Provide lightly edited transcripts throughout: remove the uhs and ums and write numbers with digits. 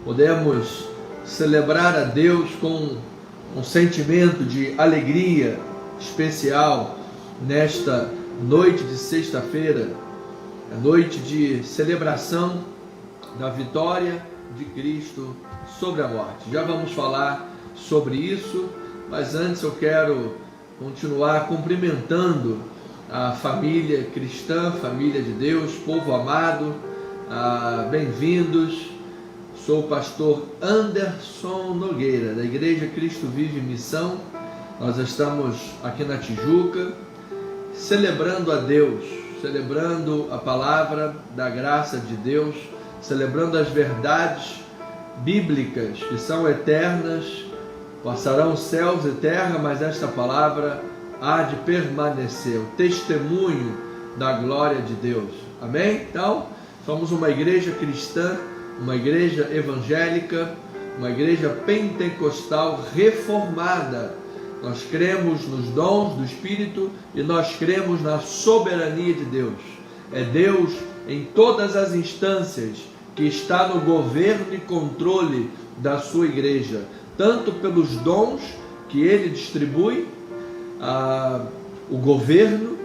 podemos celebrar a Deus com um sentimento de alegria especial nesta noite de sexta-feira, a noite de celebração da vitória de Cristo sobre a morte. Já vamos falar sobre isso, mas antes eu quero continuar cumprimentando a família cristã, família de Deus, povo amado, bem-vindos. Sou o pastor Anderson Nogueira, da Igreja Cristo Vive Missão. Nós estamos aqui na Tijuca, celebrando a Deus, celebrando a palavra da graça de Deus, celebrando as verdades bíblicas que são eternas. Passarão os céus e terra, mas esta palavra há de permanecer, o testemunho da glória de Deus. Amém? Então, somos uma igreja cristã, uma igreja evangélica, uma igreja pentecostal reformada. Nós cremos nos dons do Espírito e nós cremos na soberania de Deus. É Deus em todas as instâncias que está no governo e controle da sua igreja, tanto pelos dons que Ele distribui, o governo,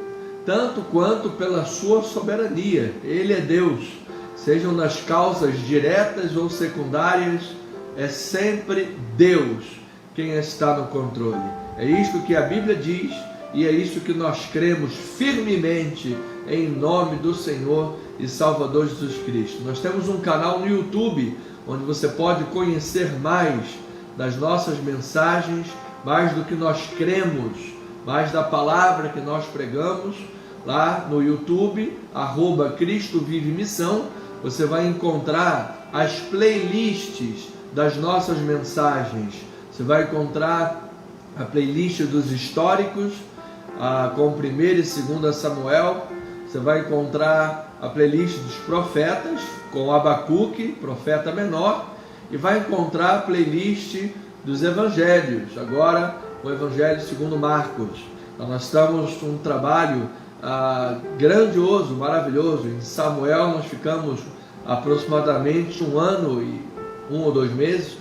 tanto quanto pela sua soberania. Ele é Deus, sejam nas causas diretas ou secundárias, é sempre Deus quem está no controle. É isto que a Bíblia diz e é isso que nós cremos firmemente em nome do Senhor e Salvador Jesus Cristo. Nós temos um canal no YouTube onde você pode conhecer mais das nossas mensagens, mais do que nós cremos, mais da palavra que nós pregamos. Lá no YouTube, @Cristo Vive Missão, você vai encontrar as playlists das nossas mensagens. Você vai encontrar a playlist dos históricos, com 1 e 2 Samuel. Você vai encontrar a playlist dos profetas, com Abacuque, profeta menor. E vai encontrar a playlist dos evangelhos, agora o Evangelho segundo Marcos. Então, nós estamos com um trabalho grandioso, maravilhoso. Em Samuel nós ficamos aproximadamente 1 ano e 1 ou 2 meses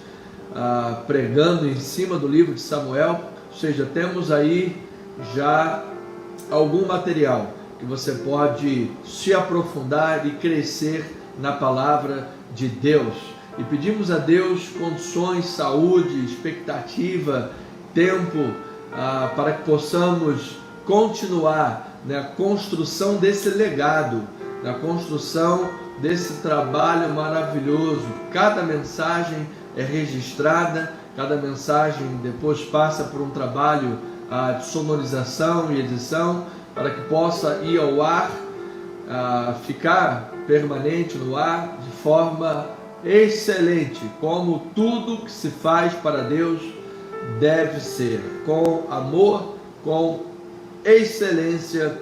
pregando em cima do livro de Samuel. Ou seja, temos aí já algum material que você pode se aprofundar e crescer na palavra de Deus. E pedimos a Deus condições, saúde, expectativa, tempo, para que possamos continuar na construção desse legado, na construção desse trabalho maravilhoso. Cada mensagem é registrada, cada mensagem depois passa por um trabalho de sonorização e edição, para que possa ir ao ar, ficar permanente no ar de forma excelente, como tudo que se faz para Deus deve ser, com amor, com excelência,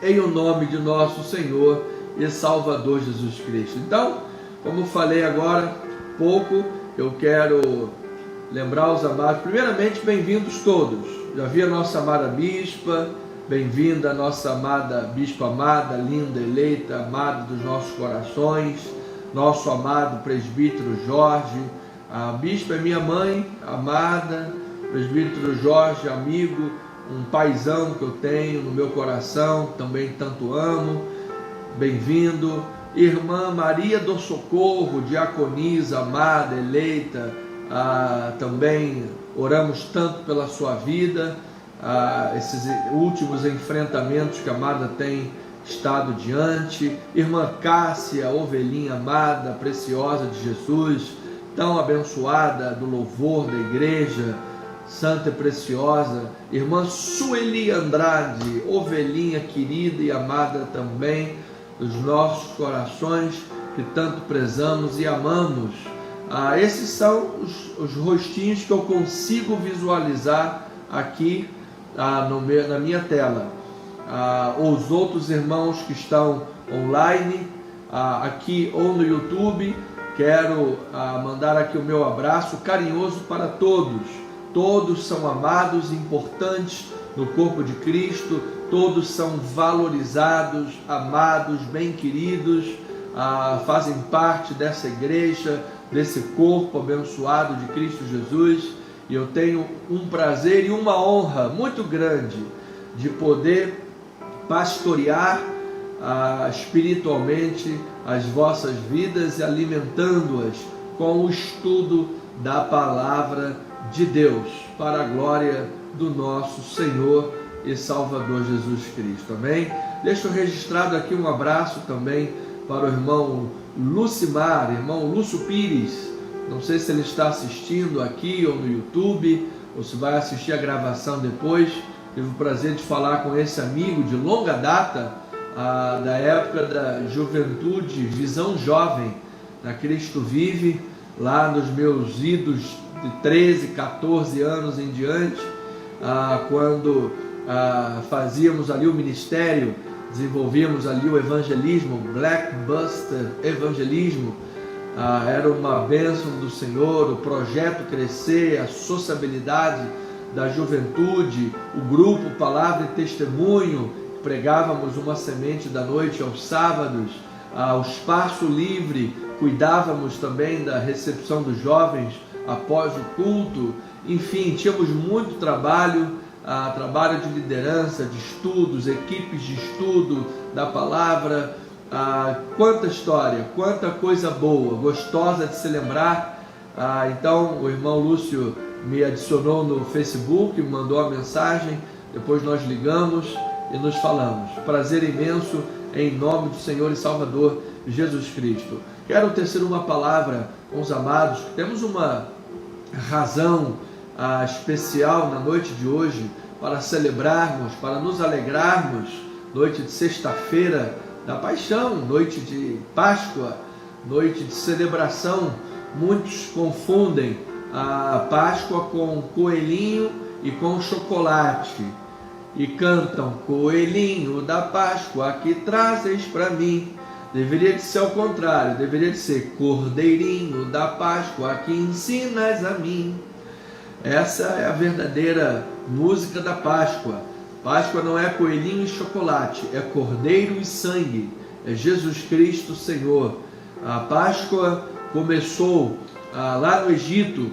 em o nome de nosso Senhor e Salvador Jesus Cristo. Então, como falei agora pouco, eu quero lembrar os amados, primeiramente, bem-vindos todos. Já vi a nossa amada bispa, bem-vinda a nossa amada bispa amada, linda, eleita, amada dos nossos corações, nosso amado presbítero Jorge. A bispa é minha mãe amada, presbítero Jorge, amigo, um paizão que eu tenho no meu coração, também tanto amo. Bem-vindo. Irmã Maria do Socorro, diaconisa, amada, eleita, também oramos tanto pela sua vida, esses últimos enfrentamentos que a amada tem estado diante. Irmã Cássia, ovelhinha amada, preciosa de Jesus, tão abençoada do louvor da igreja, santa e preciosa. Irmã Sueli Andrade, ovelhinha querida e amada também dos nossos corações, que tanto prezamos e amamos. Esses são os rostinhos que eu consigo visualizar aqui na minha tela. Os outros irmãos que estão online, aqui ou no YouTube, quero mandar aqui o meu abraço carinhoso para todos. Todos são amados e importantes no corpo de Cristo, todos são valorizados, amados, bem queridos, fazem parte dessa igreja, desse corpo abençoado de Cristo Jesus, e eu tenho um prazer e uma honra muito grande de poder pastorear espiritualmente as vossas vidas e alimentando-as com o estudo da palavra de Deus, para a glória do nosso Senhor e Salvador Jesus Cristo. Amém? Deixo registrado aqui um abraço também para o irmão Lucimar, irmão Lúcio Pires. Não sei se ele está assistindo aqui ou no YouTube, ou se vai assistir a gravação depois. Tive o prazer de falar com esse amigo de longa data, da época da juventude, visão jovem, da Cristo Vive, lá nos meus idos de 13, 14 anos em diante, quando fazíamos ali o ministério, desenvolvíamos ali o evangelismo, Black Buster Evangelismo. Era uma bênção do Senhor, o projeto crescer, a sociabilidade da juventude, o grupo Palavra e Testemunho, pregávamos uma semente da noite aos sábados, o espaço livre, cuidávamos também da recepção dos jovens após o culto. Enfim, tínhamos muito trabalho, trabalho de liderança, de estudos, equipes de estudo da palavra. Quanta história, quanta coisa boa, gostosa de se lembrar. Então o irmão Lúcio me adicionou no Facebook, me mandou a mensagem, depois nós ligamos e nos falamos. Prazer imenso, em nome do Senhor e Salvador Jesus Cristo. Quero tecer uma palavra com os amados. Temos uma razão especial na noite de hoje para celebrarmos, para nos alegrarmos. Noite de sexta-feira da Paixão, noite de Páscoa, noite de celebração. Muitos confundem a Páscoa com coelhinho e com chocolate e cantam: coelhinho da Páscoa que trazes para mim. Deveria de ser ao contrário, deveria de ser cordeirinho da Páscoa que ensinas a mim. Essa é a verdadeira música da Páscoa. Páscoa não é coelhinho e chocolate, é cordeiro e sangue, é Jesus Cristo Senhor. A Páscoa começou lá no Egito,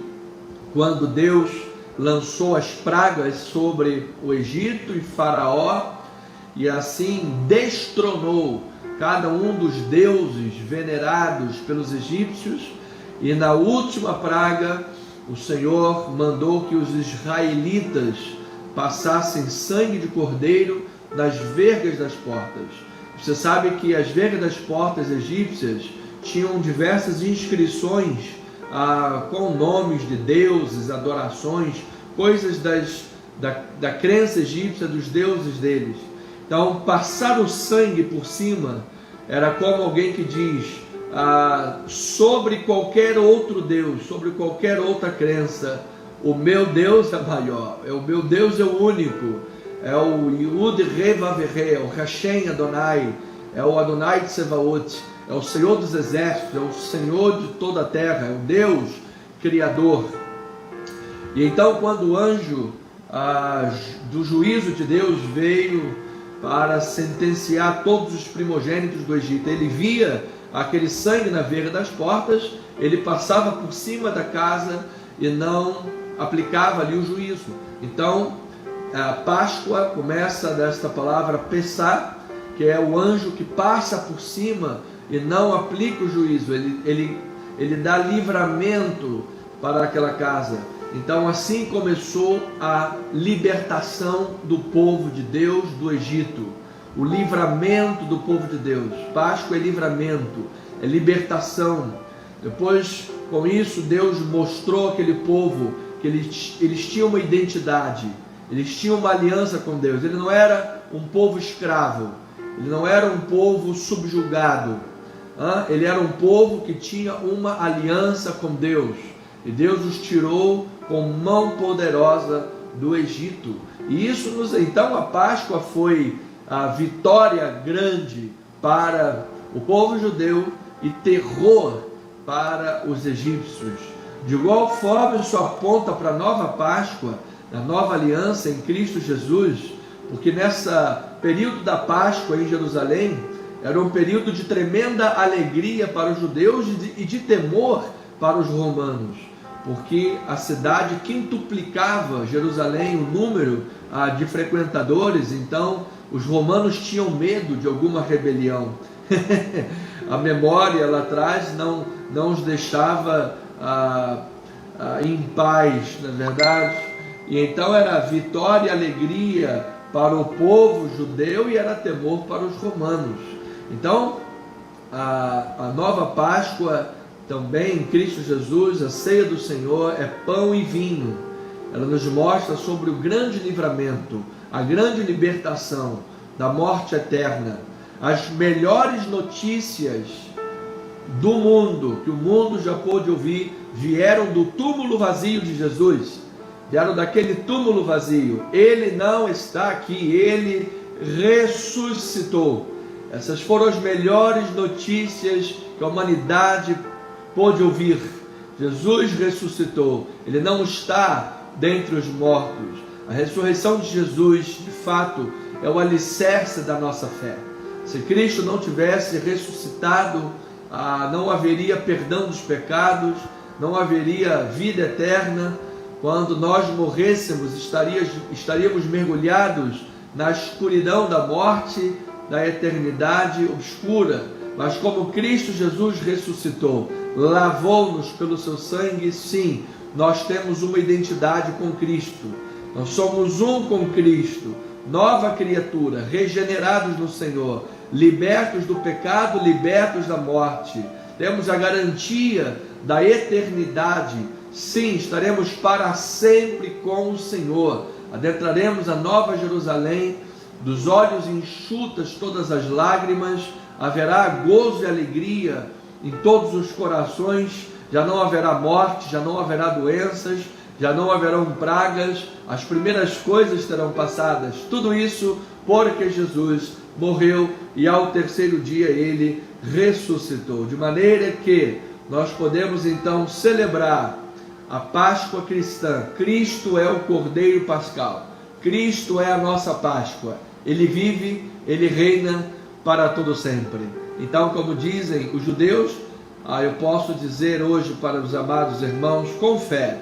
quando Deus lançou as pragas sobre o Egito e Faraó, e assim destronou cada um dos deuses venerados pelos egípcios. E na última praga, o Senhor mandou que os israelitas passassem sangue de cordeiro nas vergas das portas. Você sabe que as vergas das portas egípcias tinham diversas inscrições com nomes de deuses, adorações, coisas da crença egípcia, dos deuses deles. Então, passar o sangue por cima era como alguém que diz: sobre qualquer outro Deus, sobre qualquer outra crença, o meu Deus é maior, o meu Deus é o único, é o Yud Re Vav Re, é o Hashem Adonai, é o Adonai Tsevaot, é o Senhor dos exércitos, é o Senhor de toda a terra, é o Deus Criador. E então, quando o anjo do juízo de Deus veio para sentenciar todos os primogênitos do Egito, ele via aquele sangue na verga das portas, ele passava por cima da casa e não aplicava ali o juízo. Então, a Páscoa começa desta palavra Pessah, que é o anjo que passa por cima e não aplica o juízo, ele dá livramento para aquela casa. Então assim começou a libertação do povo de Deus do Egito, o livramento do povo de Deus. Páscoa é livramento, é libertação. Depois, com isso, Deus mostrou àquele povo que eles tinham uma identidade, eles tinham uma aliança com Deus. Ele não era um povo escravo, ele não era um povo subjugado, ele era um povo que tinha uma aliança com Deus. E Deus os tirou com mão poderosa do Egito. E isso então a Páscoa foi a vitória grande para o povo judeu e terror para os egípcios. De igual forma, isso aponta para a nova Páscoa, a nova aliança em Cristo Jesus, porque nessa período da Páscoa em Jerusalém era um período de tremenda alegria para os judeus e de temor para os romanos, porque a cidade quintuplicava, Jerusalém, o número de frequentadores. Então os romanos tinham medo de alguma rebelião. A memória lá atrás não os deixava em paz, na verdade. E então era vitória e alegria para o povo judeu e era temor para os romanos. Então a nova Páscoa também em Cristo Jesus, a ceia do Senhor, é pão e vinho. Ela nos mostra sobre o grande livramento, a grande libertação da morte eterna. As melhores notícias do mundo, que o mundo já pôde ouvir, vieram do túmulo vazio de Jesus. Vieram daquele túmulo vazio. Ele não está aqui, ele ressuscitou. Essas foram as melhores notícias que a humanidade pôde ouvir. Jesus ressuscitou. Ele não está dentre os mortos. A ressurreição de Jesus, de fato, é o alicerce da nossa fé. Se Cristo não tivesse ressuscitado, não haveria perdão dos pecados, não haveria vida eterna. Quando nós morrêssemos, estaríamos mergulhados na escuridão da morte, da eternidade obscura. Mas como Cristo Jesus ressuscitou, lavou-nos pelo seu sangue, sim, nós temos uma identidade com Cristo. Nós somos um com Cristo, nova criatura, regenerados no Senhor, libertos do pecado, libertos da morte. Temos a garantia da eternidade. Sim, estaremos para sempre com o Senhor. Adentraremos a nova Jerusalém, dos olhos enxutas todas as lágrimas, haverá gozo e alegria em todos os corações, já não haverá morte, já não haverá doenças, já não haverão pragas, as primeiras coisas terão passadas. Tudo isso porque Jesus morreu e ao terceiro dia ele ressuscitou, de maneira que nós podemos então celebrar a Páscoa cristã. Cristo é o Cordeiro Pascal, Cristo é a nossa Páscoa, ele vive, ele reina para todo sempre. Então, como dizem os judeus, eu posso dizer hoje para os amados irmãos, com fé,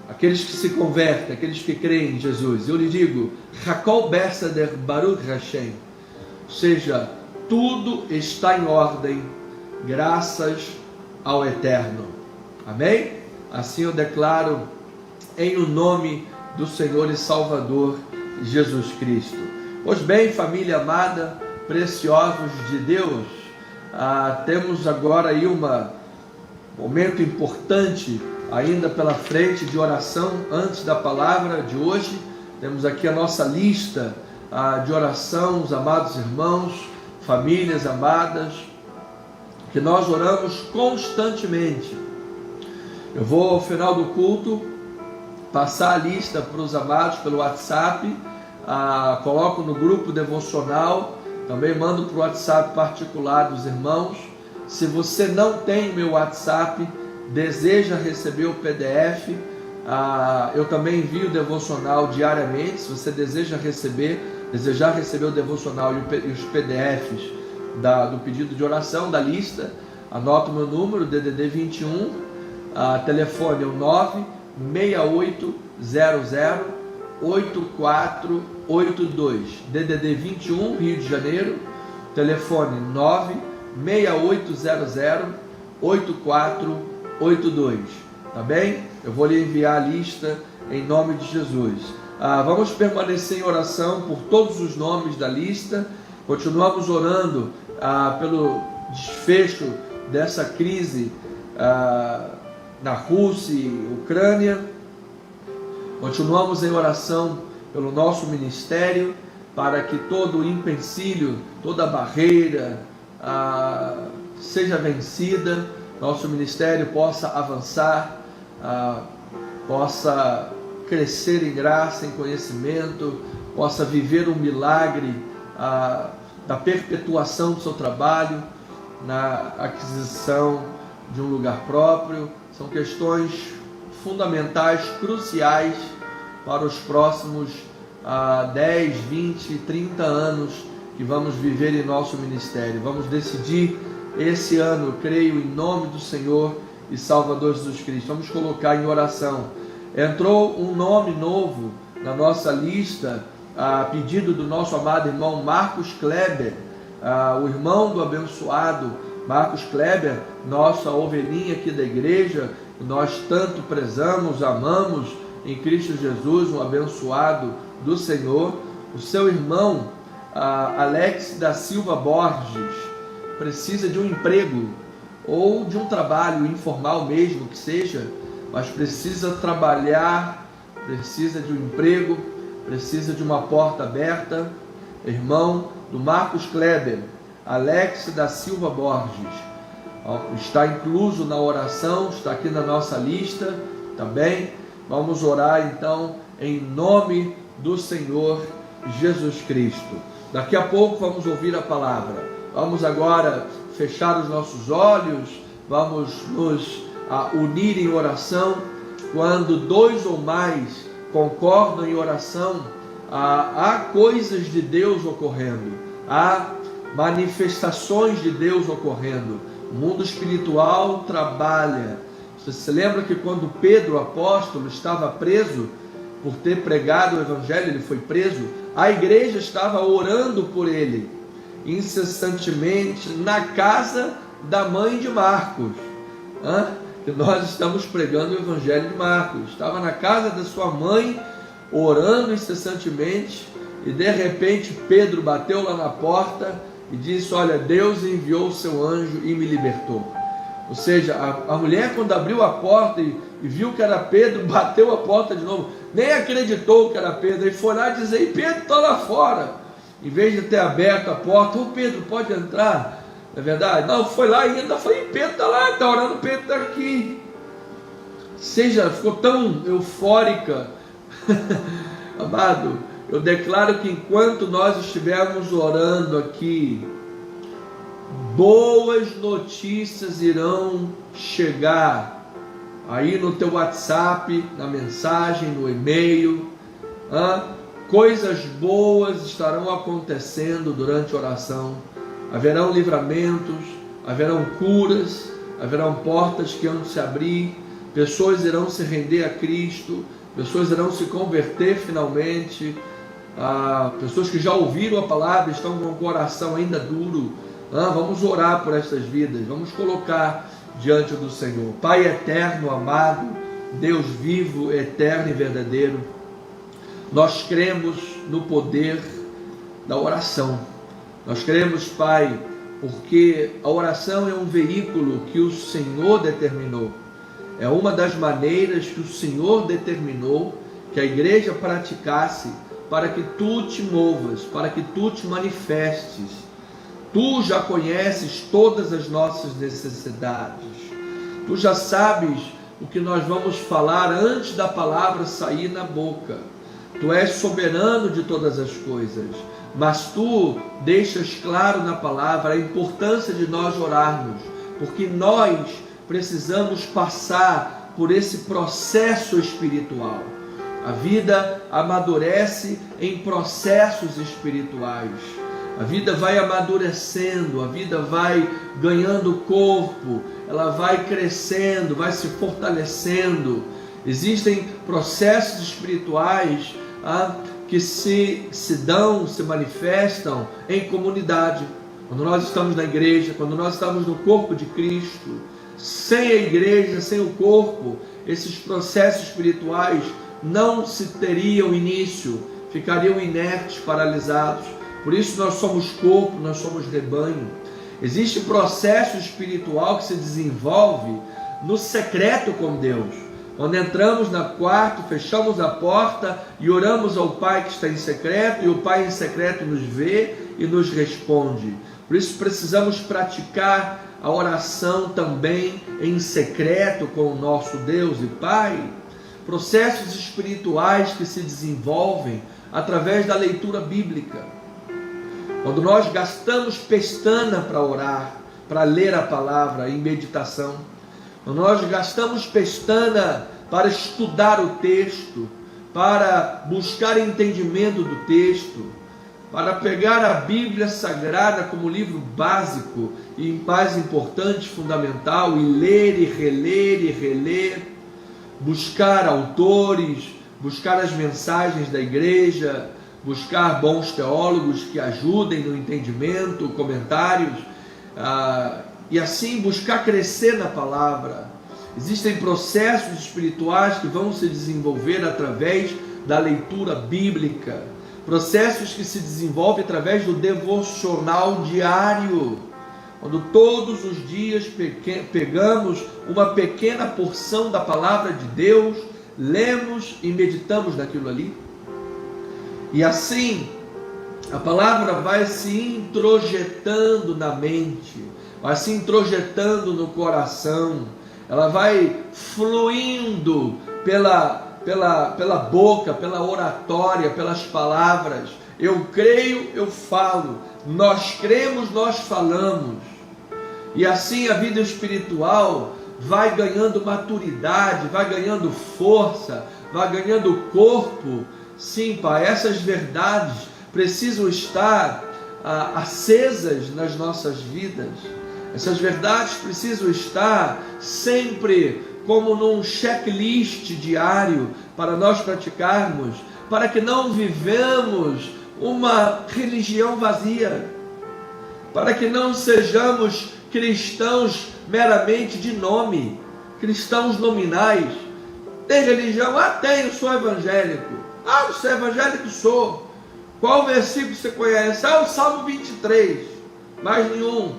aqueles que se convertem, aqueles que creem em Jesus, eu lhe digo, Hakol Beseder Baruch Hashem, ou seja, tudo está em ordem, graças ao Eterno. Amém? Assim eu declaro em o nome do Senhor e Salvador Jesus Cristo. Pois bem, família amada, preciosos de Deus, temos agora aí um momento importante ainda pela frente de oração. Antes da palavra de hoje, temos aqui a nossa lista de oração, os amados irmãos, famílias amadas, que nós oramos constantemente. Eu vou ao final do culto passar a lista para os amados pelo WhatsApp, coloco no grupo devocional, também mando para o WhatsApp particular dos irmãos. Se você não tem o meu WhatsApp, deseja receber o PDF, eu também envio o devocional diariamente. Se você desejar receber o devocional e os PDFs do pedido de oração, da lista, anota o meu número, DDD 21, telefone é o 968008482, DDD 21, Rio de Janeiro, telefone 968008482, tá bem? Eu vou lhe enviar a lista em nome de Jesus. Vamos permanecer em oração por todos os nomes da lista. Continuamos orando pelo desfecho dessa crise na Rússia e Ucrânia. Continuamos em oração pelo nosso ministério, para que todo empecilho, toda barreira seja vencida, nosso ministério possa avançar, possa crescer em graça, em conhecimento, possa viver um milagre da perpetuação do seu trabalho, na aquisição de um lugar próprio. São questões fundamentais, cruciais para os próximos 10, 20, 30 anos que vamos viver em nosso ministério. Vamos decidir esse ano, creio em nome do Senhor e Salvador Jesus Cristo. Vamos colocar em oração. Entrou um nome novo na nossa lista, a pedido do nosso amado irmão Marcos Kleber, o irmão do abençoado Marcos Kleber, nossa ovelhinha aqui da igreja, que nós tanto prezamos, amamos em Cristo Jesus, um abençoado do Senhor. O seu irmão Alex da Silva Borges precisa de um emprego ou de um trabalho informal mesmo que seja, mas precisa trabalhar, precisa de um emprego, precisa de uma porta aberta. Irmão do Marcos Kleber, Alex da Silva Borges, está incluso na oração, está aqui na nossa lista, tá bem? Vamos orar então em nome do Senhor Jesus Cristo. Daqui a pouco vamos ouvir a palavra. Vamos agora fechar os nossos olhos, vamos nos unir em oração. Quando dois ou mais concordam em oração, há coisas de Deus ocorrendo, há manifestações de Deus ocorrendo. O mundo espiritual trabalha. Você se lembra que quando Pedro, o apóstolo, estava preso por ter pregado o evangelho, ele foi preso, a igreja estava orando por ele incessantemente na casa da mãe de Marcos, que nós estamos pregando o evangelho de Marcos. Estava na casa da sua mãe orando incessantemente, e de repente Pedro bateu lá na porta e disse: olha, Deus enviou o seu anjo e me libertou. Ou seja, a mulher, quando abriu a porta e viu que era Pedro, bateu a porta de novo, nem acreditou que era Pedro, e foi lá dizer: e Pedro está lá fora. Em vez de ter aberto a porta: ô Pedro, pode entrar? Não é verdade? Não, foi lá ainda, falei: Pedro está lá, está orando, Pedro está aqui. Seja, ficou tão eufórica. Amado, eu declaro que enquanto nós estivermos orando aqui, boas notícias irão chegar aí no teu WhatsApp, na mensagem, no e-mail. Coisas boas estarão acontecendo durante a oração. Haverão livramentos, haverão curas, haverão portas que hão de se abrir, pessoas irão se render a Cristo, pessoas irão se converter finalmente, pessoas que já ouviram a palavra estão com o coração ainda duro. Vamos orar por estas vidas, vamos colocar diante do Senhor. Pai eterno, amado, Deus vivo, eterno e verdadeiro, nós cremos no poder da oração. Nós cremos, Pai, porque a oração é um veículo que o Senhor determinou. É uma das maneiras que o Senhor determinou que a igreja praticasse para que tu te movas, para que tu te manifestes. Tu já conheces todas as nossas necessidades. Tu já sabes o que nós vamos falar antes da palavra sair na boca. Tu és soberano de todas as coisas, mas tu deixas claro na palavra a importância de nós orarmos, porque nós precisamos passar por esse processo espiritual. A vida amadurece em processos espirituais. A vida vai amadurecendo, a vida vai ganhando corpo, ela vai crescendo, vai se fortalecendo. Existem processos espirituais que se dão, se manifestam em comunidade. Quando nós estamos na igreja, quando nós estamos no corpo de Cristo, sem a igreja, sem o corpo, esses processos espirituais não se teriam início, ficariam inertes, paralisados. Por isso nós somos corpo, nós somos rebanho. Existe processo espiritual que se desenvolve no secreto com Deus. Quando entramos no quarto, fechamos a porta e oramos ao Pai que está em secreto, e o Pai em secreto nos vê e nos responde. Por isso precisamos praticar a oração também em secreto com o nosso Deus e Pai. Processos espirituais que se desenvolvem através da leitura bíblica. Quando nós gastamos pestana para orar, para ler a palavra em meditação, quando nós gastamos pestana para estudar o texto, para buscar entendimento do texto, para pegar a Bíblia Sagrada como livro básico e mais importante, fundamental, e ler e reler, buscar autores, buscar as mensagens da igreja, buscar bons teólogos que ajudem no entendimento, comentários, e assim buscar crescer na palavra. Existem processos espirituais que vão se desenvolver através da leitura bíblica, processos que se desenvolvem através do devocional diário, quando todos os dias pegamos uma pequena porção da palavra de Deus, lemos e meditamos naquilo ali. E assim, a palavra vai se introjetando na mente, vai se introjetando no coração, ela vai fluindo pela boca, pela oratória, pelas palavras. Eu creio, eu falo. Nós cremos, nós falamos. E assim a vida espiritual vai ganhando maturidade, vai ganhando força, vai ganhando corpo. Sim, Pai, essas verdades precisam estar acesas nas nossas vidas. Essas verdades precisam estar sempre como num checklist diário para nós praticarmos, para que não vivamos uma religião vazia, para que não sejamos cristãos meramente de nome, cristãos nominais. Tem religião? Tenho, sou evangélico. Você é evangélico? Sou. Qual versículo você conhece? O Salmo 23. Mais nenhum.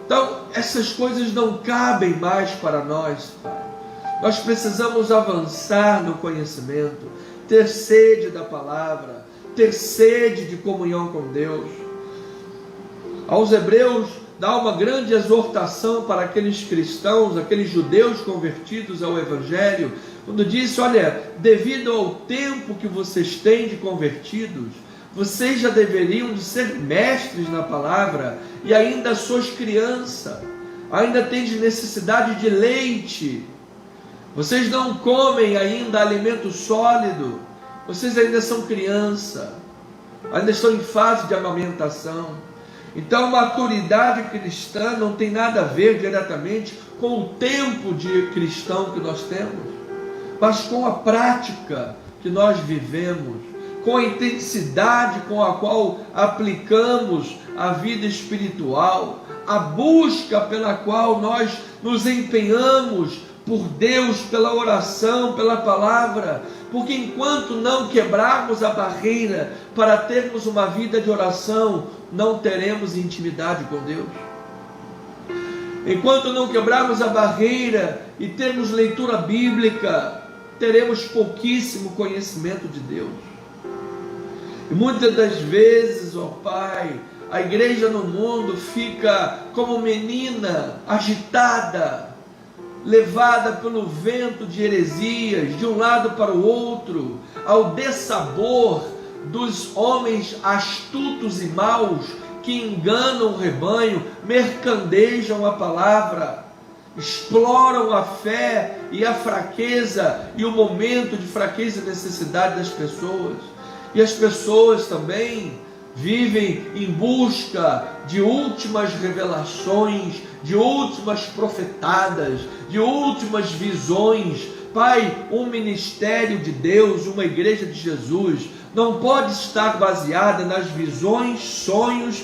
Então, essas coisas não cabem mais para nós, Pai. Nós precisamos avançar no conhecimento, ter sede da palavra, ter sede de comunhão com Deus. Aos Hebreus dá uma grande exortação para aqueles cristãos, aqueles judeus convertidos ao Evangelho, quando diz: olha, devido ao tempo que vocês têm de convertidos, vocês já deveriam de ser mestres na palavra, e ainda sois criança, ainda tendes necessidade de leite, vocês não comem ainda alimento sólido, vocês ainda são criança, ainda estão em fase de amamentação. Então, maturidade cristã não tem nada a ver diretamente com o tempo de cristão que nós temos, mas com a prática que nós vivemos, com a intensidade com a qual aplicamos a vida espiritual, a busca pela qual nós nos empenhamos por Deus, pela oração, pela palavra, porque enquanto não quebrarmos a barreira para termos uma vida de oração, não teremos intimidade com Deus. Enquanto não quebrarmos a barreira e termos leitura bíblica, teremos pouquíssimo conhecimento de Deus. E muitas das vezes, ó Pai, a igreja no mundo fica como menina agitada, levada pelo vento de heresias, de um lado para o outro, ao dessabor dos homens astutos e maus que enganam o rebanho, mercandejam a palavra, exploram a fé e a fraqueza e o momento de fraqueza e necessidade das pessoas. E as pessoas também vivem em busca de últimas revelações, de últimas profetadas, de últimas visões. Pai, um ministério de Deus, uma igreja de Jesus, não pode estar baseada nas visões, sonhos,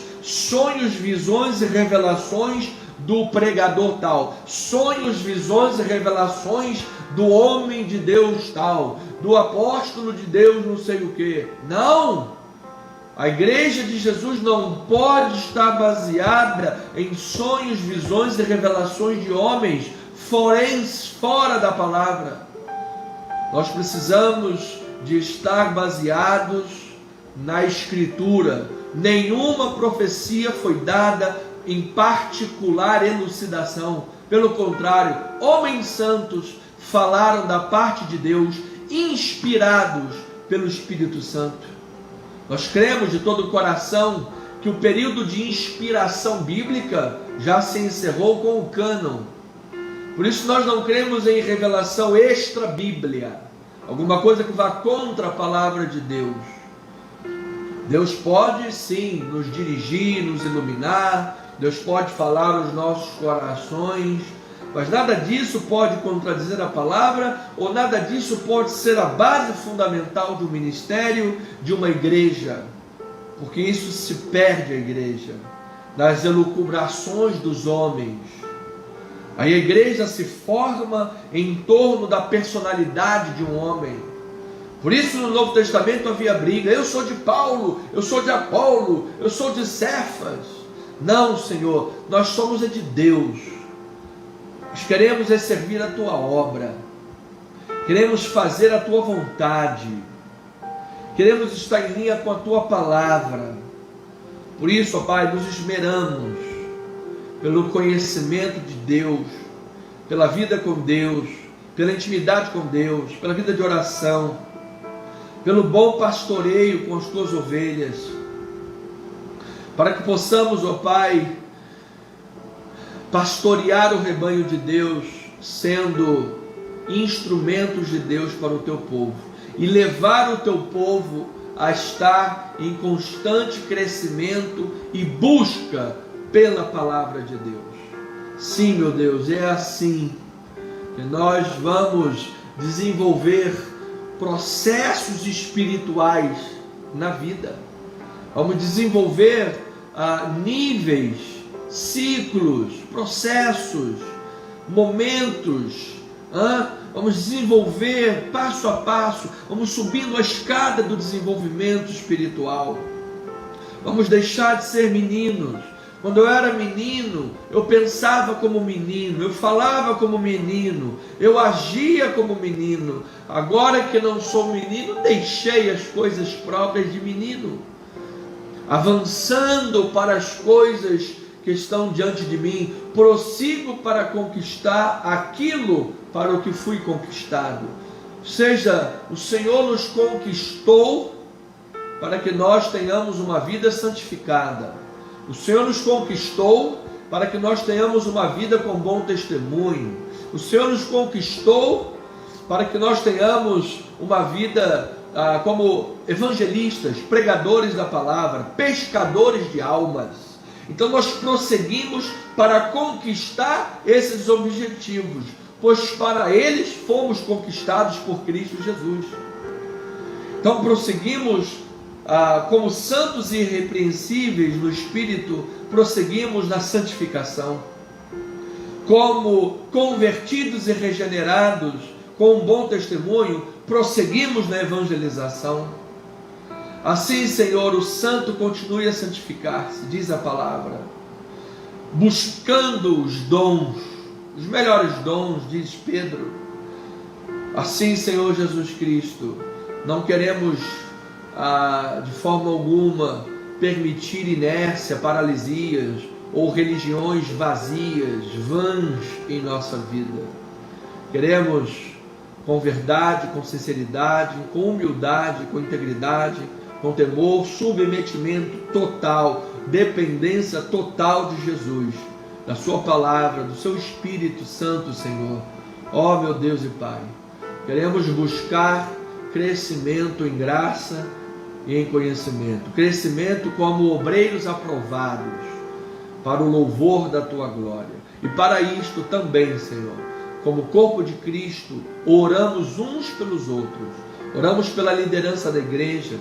visões e revelações do pregador tal, sonhos, visões e revelações do homem de Deus tal, do apóstolo de Deus não sei o que. Não! A igreja de Jesus não pode estar baseada em sonhos, visões e revelações de homens forenses, fora da palavra. Nós precisamos de estar baseados na Escritura. Nenhuma profecia foi dada em particular elucidação. Pelo contrário, homens santos falaram da parte de Deus, inspirados pelo Espírito Santo. Nós cremos de todo o coração que o período de inspiração bíblica já se encerrou com o cânon. Por isso nós não cremos em revelação extra-bíblia, alguma coisa que vá contra a palavra de Deus. Deus pode sim nos dirigir, nos iluminar, Deus pode falar aos nossos corações, mas nada disso pode contradizer a palavra, ou nada disso pode ser a base fundamental de um ministério, de uma igreja, porque isso se perde a igreja, nas elucubrações dos homens. A igreja se forma em torno da personalidade de um homem. Por isso no Novo Testamento havia briga, eu sou de Paulo, eu sou de Apolo, eu sou de Cefas. Não, Senhor, nós somos de Deus. Nós queremos servir a Tua obra, queremos fazer a Tua vontade, queremos estar em linha com a Tua palavra. Por isso, ó Pai, nos esmeramos pelo conhecimento de Deus, pela vida com Deus, pela intimidade com Deus, pela vida de oração, pelo bom pastoreio com as Tuas ovelhas, para que possamos, ó Pai, pastorear o rebanho de Deus, sendo instrumentos de Deus para o Teu povo, e levar o Teu povo a estar em constante crescimento e busca pela palavra de Deus. Sim, meu Deus, é assim que nós vamos desenvolver processos espirituais na vida. Vamos desenvolver níveis, ciclos, processos, momentos. Vamos desenvolver passo a passo, vamos subindo a escada do desenvolvimento espiritual. Vamos deixar de ser meninos. Quando eu era menino, eu pensava como menino, eu falava como menino, eu agia como menino. Agora que não sou menino, deixei as coisas próprias de menino, avançando para as coisas que estão diante de mim, prossigo para conquistar aquilo para o que fui conquistado. Ou seja, o Senhor nos conquistou para que nós tenhamos uma vida santificada. O Senhor nos conquistou para que nós tenhamos uma vida com bom testemunho. O Senhor nos conquistou para que nós tenhamos uma vida como evangelistas, pregadores da palavra, pescadores de almas. Então nós prosseguimos para conquistar esses objetivos, pois para eles fomos conquistados por Cristo Jesus. Então prosseguimos como santos e irrepreensíveis no Espírito, prosseguimos na santificação. Como convertidos e regenerados, com um bom testemunho, prosseguimos na evangelização. Assim, Senhor, o santo continue a santificar-se, diz a palavra, buscando os dons, os melhores dons, diz Pedro. Assim, Senhor Jesus Cristo, não queremos de forma alguma permitir inércia, paralisias ou religiões vazias, vãs em nossa vida. Queremos com verdade, com sinceridade, com humildade, com integridade, com temor, submetimento total, dependência total de Jesus, da sua palavra, do seu Espírito Santo, Senhor. Ó meu Deus e Pai, queremos buscar crescimento em graça e em conhecimento, crescimento como obreiros aprovados para o louvor da Tua glória. E para isto também, Senhor, como corpo de Cristo, oramos uns pelos outros, oramos pela liderança da igreja,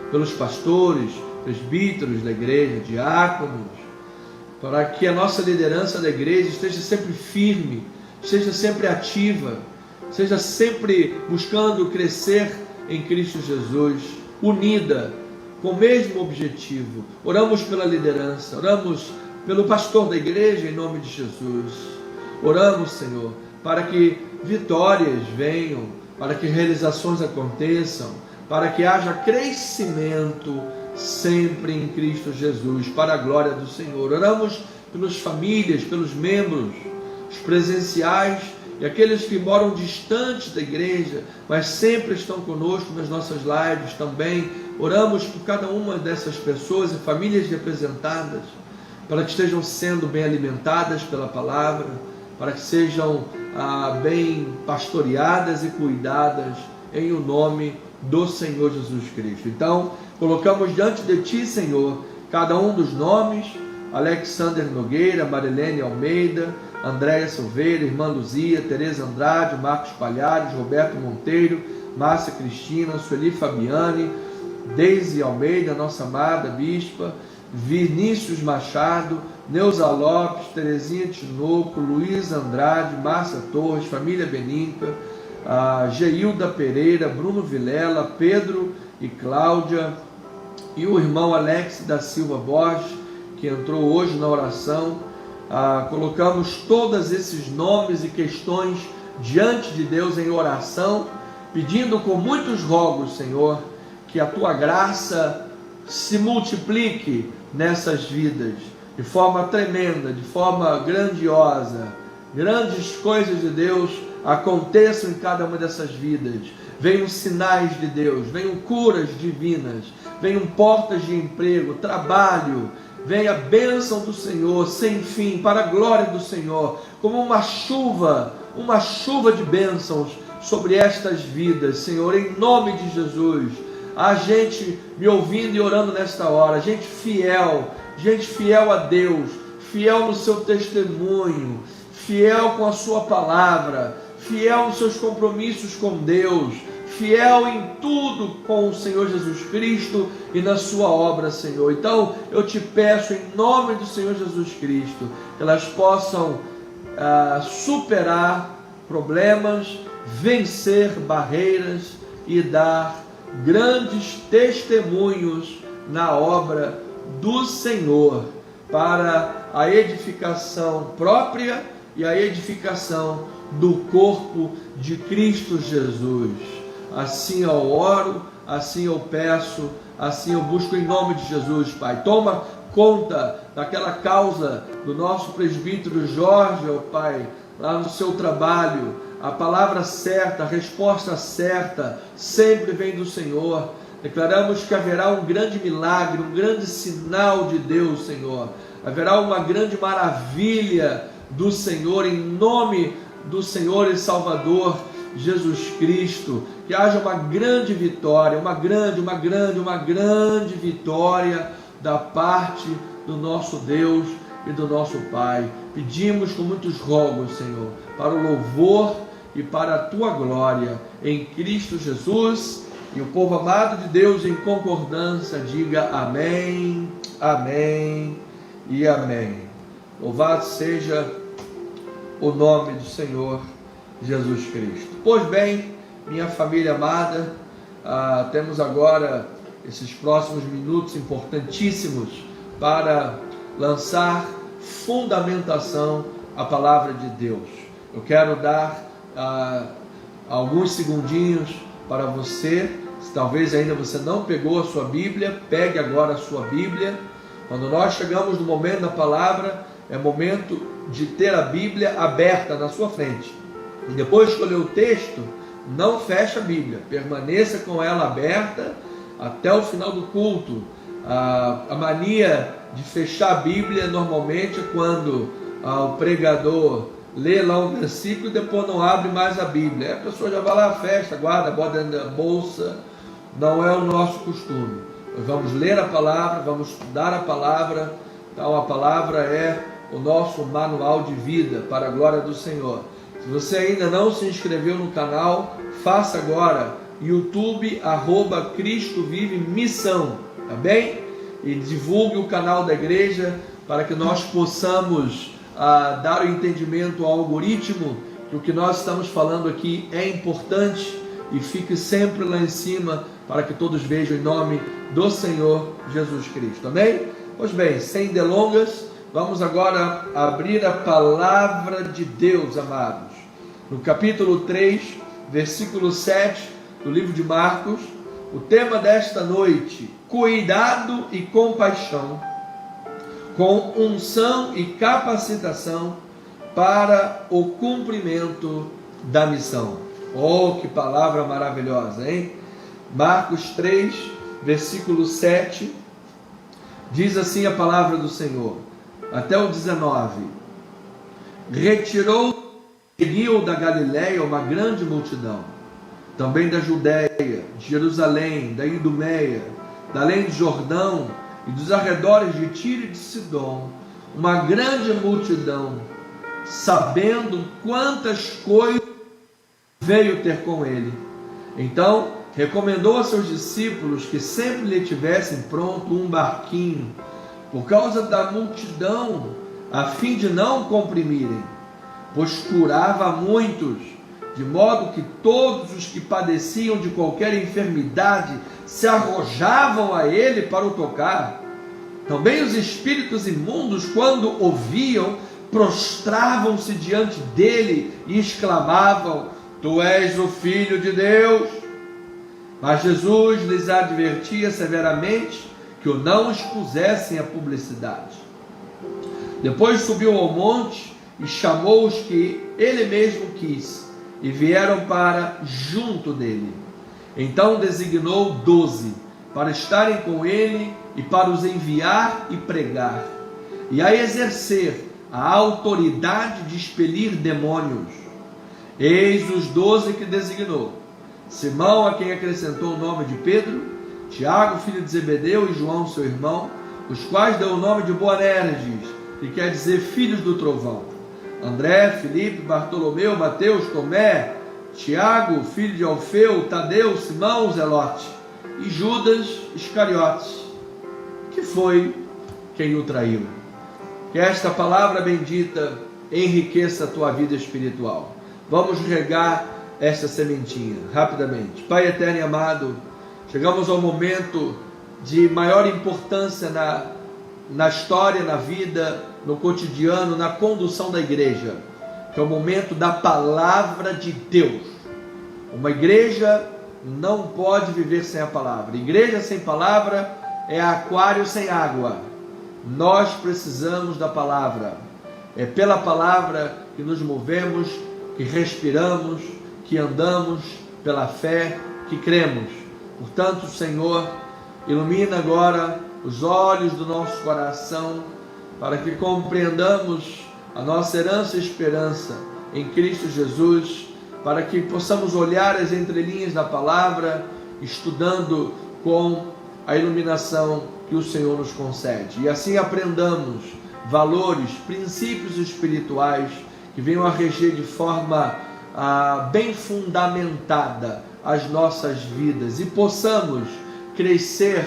pelos pastores, presbíteros da igreja, diáconos, para que a nossa liderança da igreja esteja sempre firme, esteja sempre ativa, seja sempre buscando crescer em Cristo Jesus, unida, com o mesmo objetivo. Oramos pela liderança, oramos pelo pastor da igreja em nome de Jesus. Oramos, Senhor, para que vitórias venham, para que realizações aconteçam, para que haja crescimento sempre em Cristo Jesus, para a glória do Senhor. Oramos pelas famílias, pelos membros, os presenciais e aqueles que moram distantes da igreja, mas sempre estão conosco nas nossas lives também. Oramos por cada uma dessas pessoas e famílias representadas, para que estejam sendo bem alimentadas pela palavra, para que sejam bem pastoreadas e cuidadas em o nome do Senhor Jesus Cristo. Então, Colocamos diante de Ti, Senhor, cada um dos nomes: Alexander Nogueira, Marilene Almeida, Andréia Silveira, Irmã Luzia, Tereza Andrade, Marcos Palhares, Roberto Monteiro, Márcia Cristina, Sueli Fabiane, Deise Almeida, nossa amada bispa, Vinícius Machado, Neuza Lopes, Terezinha Tinoco, Luísa Andrade, Márcia Torres, família Beninca, Geilda Pereira, Bruno Vilela, Pedro e Cláudia, e o irmão Alex da Silva Borges, que entrou hoje na oração. Colocamos todos esses nomes e questões diante de Deus em oração, pedindo com muitos rogos, Senhor, que a Tua graça se multiplique nessas vidas, de forma tremenda, de forma grandiosa. Grandes coisas de Deus aconteçam em cada uma dessas vidas. Venham sinais de Deus, venham curas divinas, venham portas de emprego, trabalho, venha a bênção do Senhor sem fim, para a glória do Senhor, como uma chuva de bênçãos sobre estas vidas, Senhor, em nome de Jesus. Há gente me ouvindo e orando nesta hora, gente fiel a Deus, fiel no seu testemunho, fiel com a sua palavra, fiel nos seus compromissos com Deus, fiel em tudo com o Senhor Jesus Cristo e na sua obra, Senhor. Então eu te peço em nome do Senhor Jesus Cristo, que elas possam superar problemas, vencer barreiras e dar grandes testemunhos na obra do Senhor, para a edificação própria e a edificação do corpo de Cristo Jesus. Assim eu oro, assim eu peço, assim eu busco em nome de Jesus, Pai. Toma conta daquela causa do nosso presbítero Jorge, ó Pai, lá no seu trabalho. A palavra certa, a resposta certa, sempre vem do Senhor. Declaramos que haverá um grande milagre, um grande sinal de Deus, Senhor. Haverá uma grande maravilha do Senhor, em nome do Senhor e Salvador Jesus Cristo. Que haja uma grande vitória, uma grande vitória da parte do nosso Deus e do nosso Pai. Pedimos com muitos rogos, Senhor, para o louvor e para a Tua glória, em Cristo Jesus. E o povo amado de Deus, em concordância, diga amém, amém e amém. Louvado seja o nome do Senhor Jesus Cristo. Pois bem, minha família amada, temos agora esses próximos minutos importantíssimos para lançar fundamentação à palavra de Deus. Eu quero dar alguns segundinhos para você. Se talvez ainda você não pegou a sua Bíblia, pegue agora a sua Bíblia. Quando nós chegamos no momento da palavra, é momento de ter a Bíblia aberta na sua frente. E depois de escolher o texto, não feche a Bíblia, permaneça com ela aberta até o final do culto. A mania de fechar a Bíblia normalmente é quando o pregador lê lá um versículo e depois não abre mais a Bíblia. A pessoa já vai lá, fecha, guarda, bota dentro da bolsa. Não é o nosso costume. Nós vamos ler a palavra, vamos estudar a palavra. Então a palavra é o nosso manual de vida para a glória do Senhor. Se você ainda não se inscreveu no canal, faça agora. YouTube @Cristo Vive Missão, tá bem? E divulgue o canal da igreja para que nós possamos dar o entendimento ao algoritmo que o que nós estamos falando aqui é importante e fique sempre lá em cima para que todos vejam, em nome do Senhor Jesus Cristo, amém? Pois bem, sem delongas, vamos agora abrir a palavra de Deus, amados, no capítulo 3, versículo 7 do livro de Marcos. O tema desta noite: cuidado e compaixão, com unção e capacitação para o cumprimento da missão. Oh, que palavra maravilhosa, hein? Marcos 3, versículo 7, diz assim a palavra do Senhor, até o 19: seguiu da Galiléia uma grande multidão, também da Judéia, de Jerusalém, da Idumeia, da além de Jordão e dos arredores de Tiro e de Sidom, uma grande multidão, sabendo quantas coisas veio ter com ele. Então recomendou a seus discípulos que sempre lhe tivessem pronto um barquinho, por causa da multidão, a fim de não comprimirem, pois curava muitos, de modo que todos os que padeciam de qualquer enfermidade se arrojavam a ele para o tocar. Também os espíritos imundos, quando ouviam, prostravam-se diante dele e exclamavam: Tu és o Filho de Deus. Mas Jesus lhes advertia severamente que o não expusessem à publicidade. Depois subiu ao monte e chamou os que ele mesmo quis, e vieram para junto dele. Então designou 12 para estarem com ele e para os enviar e pregar, e a exercer a autoridade de expelir demônios. Eis os 12 que designou: Simão, a quem acrescentou o nome de Pedro, Tiago, filho de Zebedeu, e João, seu irmão, os quais deu o nome de Boanerges, que quer dizer filhos do trovão, André, Filipe, Bartolomeu, Mateus, Tomé, Tiago, filho de Alfeu, Tadeu, Simão, Zelote, e Judas Iscariotes, que foi quem o traiu. Que esta palavra bendita enriqueça a tua vida espiritual. Vamos regar esta sementinha rapidamente. Pai eterno e amado, chegamos ao momento de maior importância na história, na vida, no cotidiano, na condução da igreja, que é o momento da palavra de Deus. Uma igreja não pode viver sem a palavra. Igreja sem palavra é aquário sem água. Nós precisamos da palavra. É pela palavra que nos movemos, que respiramos, que andamos, pela fé que cremos. Portanto, Senhor, ilumina agora os olhos do nosso coração, para que compreendamos a nossa herança e esperança em Cristo Jesus, para que possamos olhar as entrelinhas da palavra, estudando com a iluminação que o Senhor nos concede, e assim aprendamos valores, princípios espirituais que venham a reger de forma bem fundamentada as nossas vidas, e possamos crescer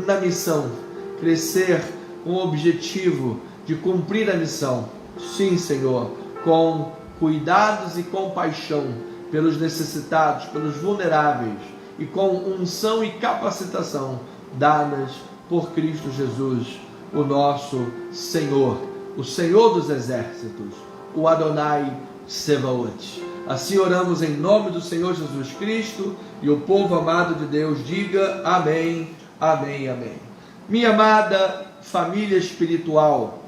na missão, crescer com o objetivo de cumprir a missão. Sim, Senhor, com cuidados e compaixão pelos necessitados, pelos vulneráveis, e com unção e capacitação dadas por Cristo Jesus, o nosso Senhor, o Senhor dos exércitos, o Adonai Sebaot. Assim oramos em nome do Senhor Jesus Cristo, e o povo amado de Deus diga amém, amém, amém. Minha amada família espiritual,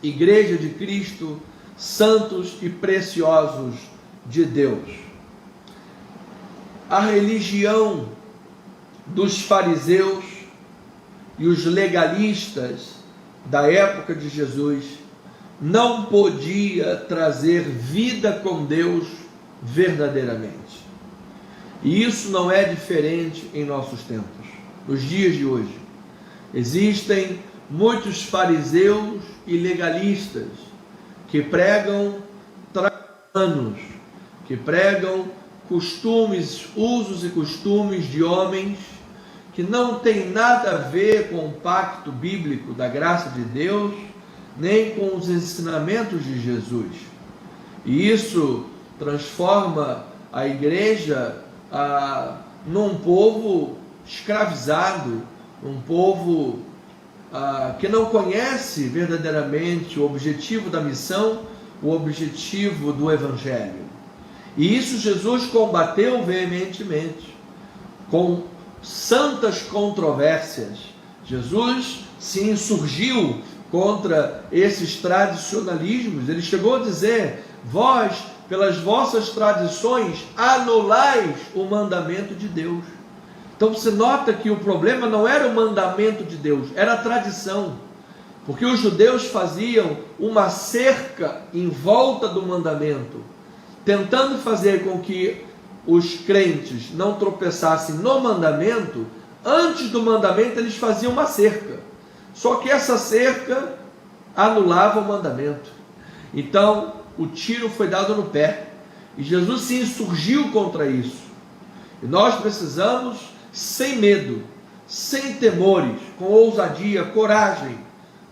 Igreja de Cristo, santos e preciosos de Deus, a religião dos fariseus e os legalistas da época de Jesus não podia trazer vida com Deus verdadeiramente. E isso não é diferente em nossos tempos, nos dias de hoje. Existem muitos fariseus e legalistas que pregam tradições, que pregam costumes, usos e costumes de homens que não tem nada a ver com o pacto bíblico da graça de Deus, nem com os ensinamentos de Jesus. E isso transforma a igreja num povo escravizado, um povo que não conhece verdadeiramente o objetivo da missão, o objetivo do Evangelho. E isso Jesus combateu veementemente, com santas controvérsias. Jesus se insurgiu contra esses tradicionalismos. Ele chegou a dizer: vós, pelas vossas tradições, anulais o mandamento de Deus. Então você nota que o problema não era o mandamento de Deus, era a tradição. Porque os judeus faziam uma cerca em volta do mandamento, tentando fazer com que os crentes não tropeçassem no mandamento, Antes do mandamento eles faziam uma cerca, só que essa cerca anulava o mandamento. Então o tiro foi dado no pé, e Jesus se insurgiu contra isso. E nós precisamos, sem medo, sem temores, com ousadia, coragem,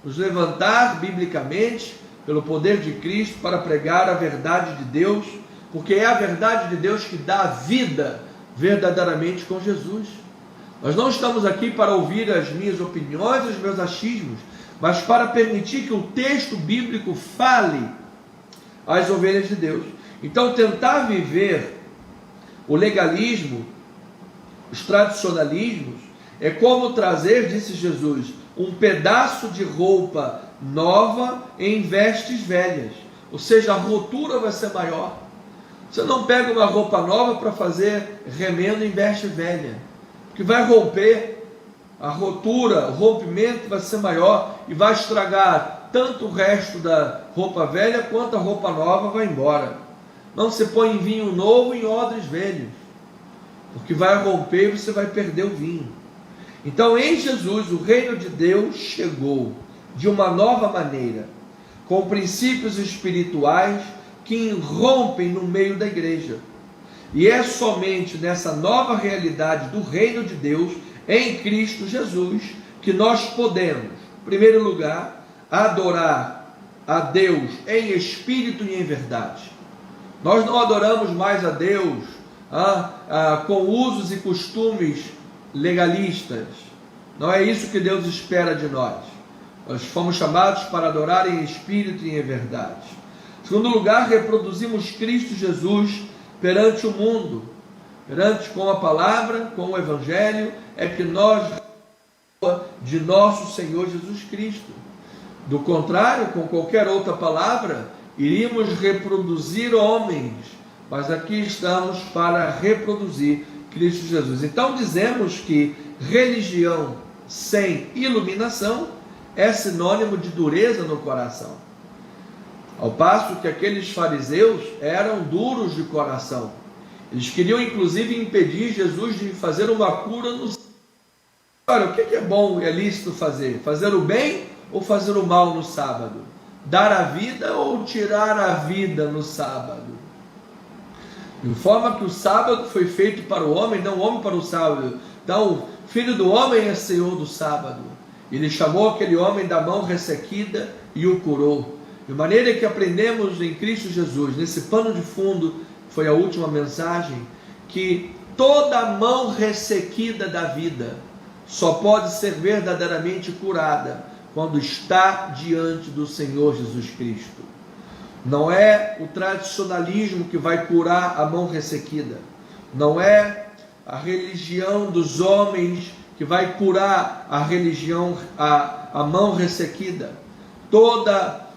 nos levantar biblicamente, pelo poder de Cristo, para pregar a verdade de Deus, porque é a verdade de Deus que dá vida verdadeiramente com Jesus. Nós não estamos aqui para ouvir as minhas opiniões, os meus achismos, mas para permitir que o texto bíblico fale às ovelhas de Deus. Então, tentar viver o legalismo, os tradicionalismos, é como trazer, disse Jesus, um pedaço de roupa nova em vestes velhas. Ou seja, a rotura vai ser maior. Você não pega uma roupa nova para fazer remendo em veste velha, que vai romper. A rotura, o rompimento vai ser maior e vai estragar tanto o resto da roupa velha quanto a roupa nova vai embora. Não se põe vinho novo em odres velhos, porque vai romper e você vai perder o vinho. Então, em Jesus, o reino de Deus chegou de uma nova maneira, com princípios espirituais que irrompem no meio da igreja. E é somente nessa nova realidade do reino de Deus, em Cristo Jesus, que nós podemos, em primeiro lugar, adorar a Deus em espírito e em verdade. Nós não adoramos mais a Deus com usos e costumes legalistas. Não é isso que Deus espera de nós. Nós fomos chamados para adorar em espírito e em verdade. Em segundo lugar, reproduzimos Cristo Jesus perante o mundo, com a palavra, com o evangelho, é que nós de nosso Senhor Jesus Cristo. Do contrário, com qualquer outra palavra, iríamos reproduzir homens, mas aqui estamos para reproduzir Cristo Jesus. Então dizemos que religião sem iluminação é sinônimo de dureza no coração. Ao passo que aqueles fariseus eram duros de coração. Eles queriam inclusive impedir Jesus de fazer uma cura no sábado. Agora, o que é bom e é lícito fazer? Fazer o bem ou fazer o mal no sábado? Dar a vida ou tirar a vida no sábado? Informa que o sábado foi feito para o homem, não o homem para o sábado. Então, o Filho do Homem é Senhor do sábado. Ele chamou aquele homem da mão ressequida e o curou. De maneira que aprendemos em Cristo Jesus, nesse pano de fundo, foi a última mensagem, que toda mão ressequida da vida só pode ser verdadeiramente curada quando está diante do Senhor Jesus Cristo. Não é o tradicionalismo que vai curar a mão ressequida. Não é a religião dos homens que vai curar a religião, a mão ressequida. Toda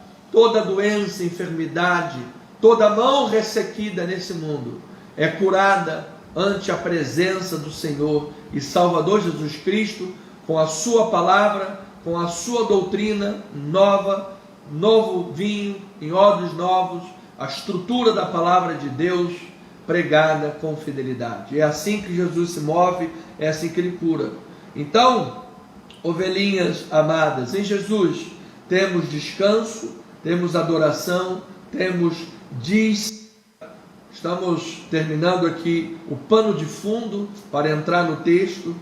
doença, enfermidade, toda mão ressequida nesse mundo é curada ante a presença do Senhor e Salvador Jesus Cristo, com a sua palavra, com a sua doutrina nova, novo vinho em odres novos, a estrutura da palavra de Deus pregada com fidelidade. É assim que Jesus se move, é assim que Ele cura. Então, ovelhinhas amadas, em Jesus temos descanso, temos adoração, temos Estamos terminando aqui o pano de fundo para entrar no texto.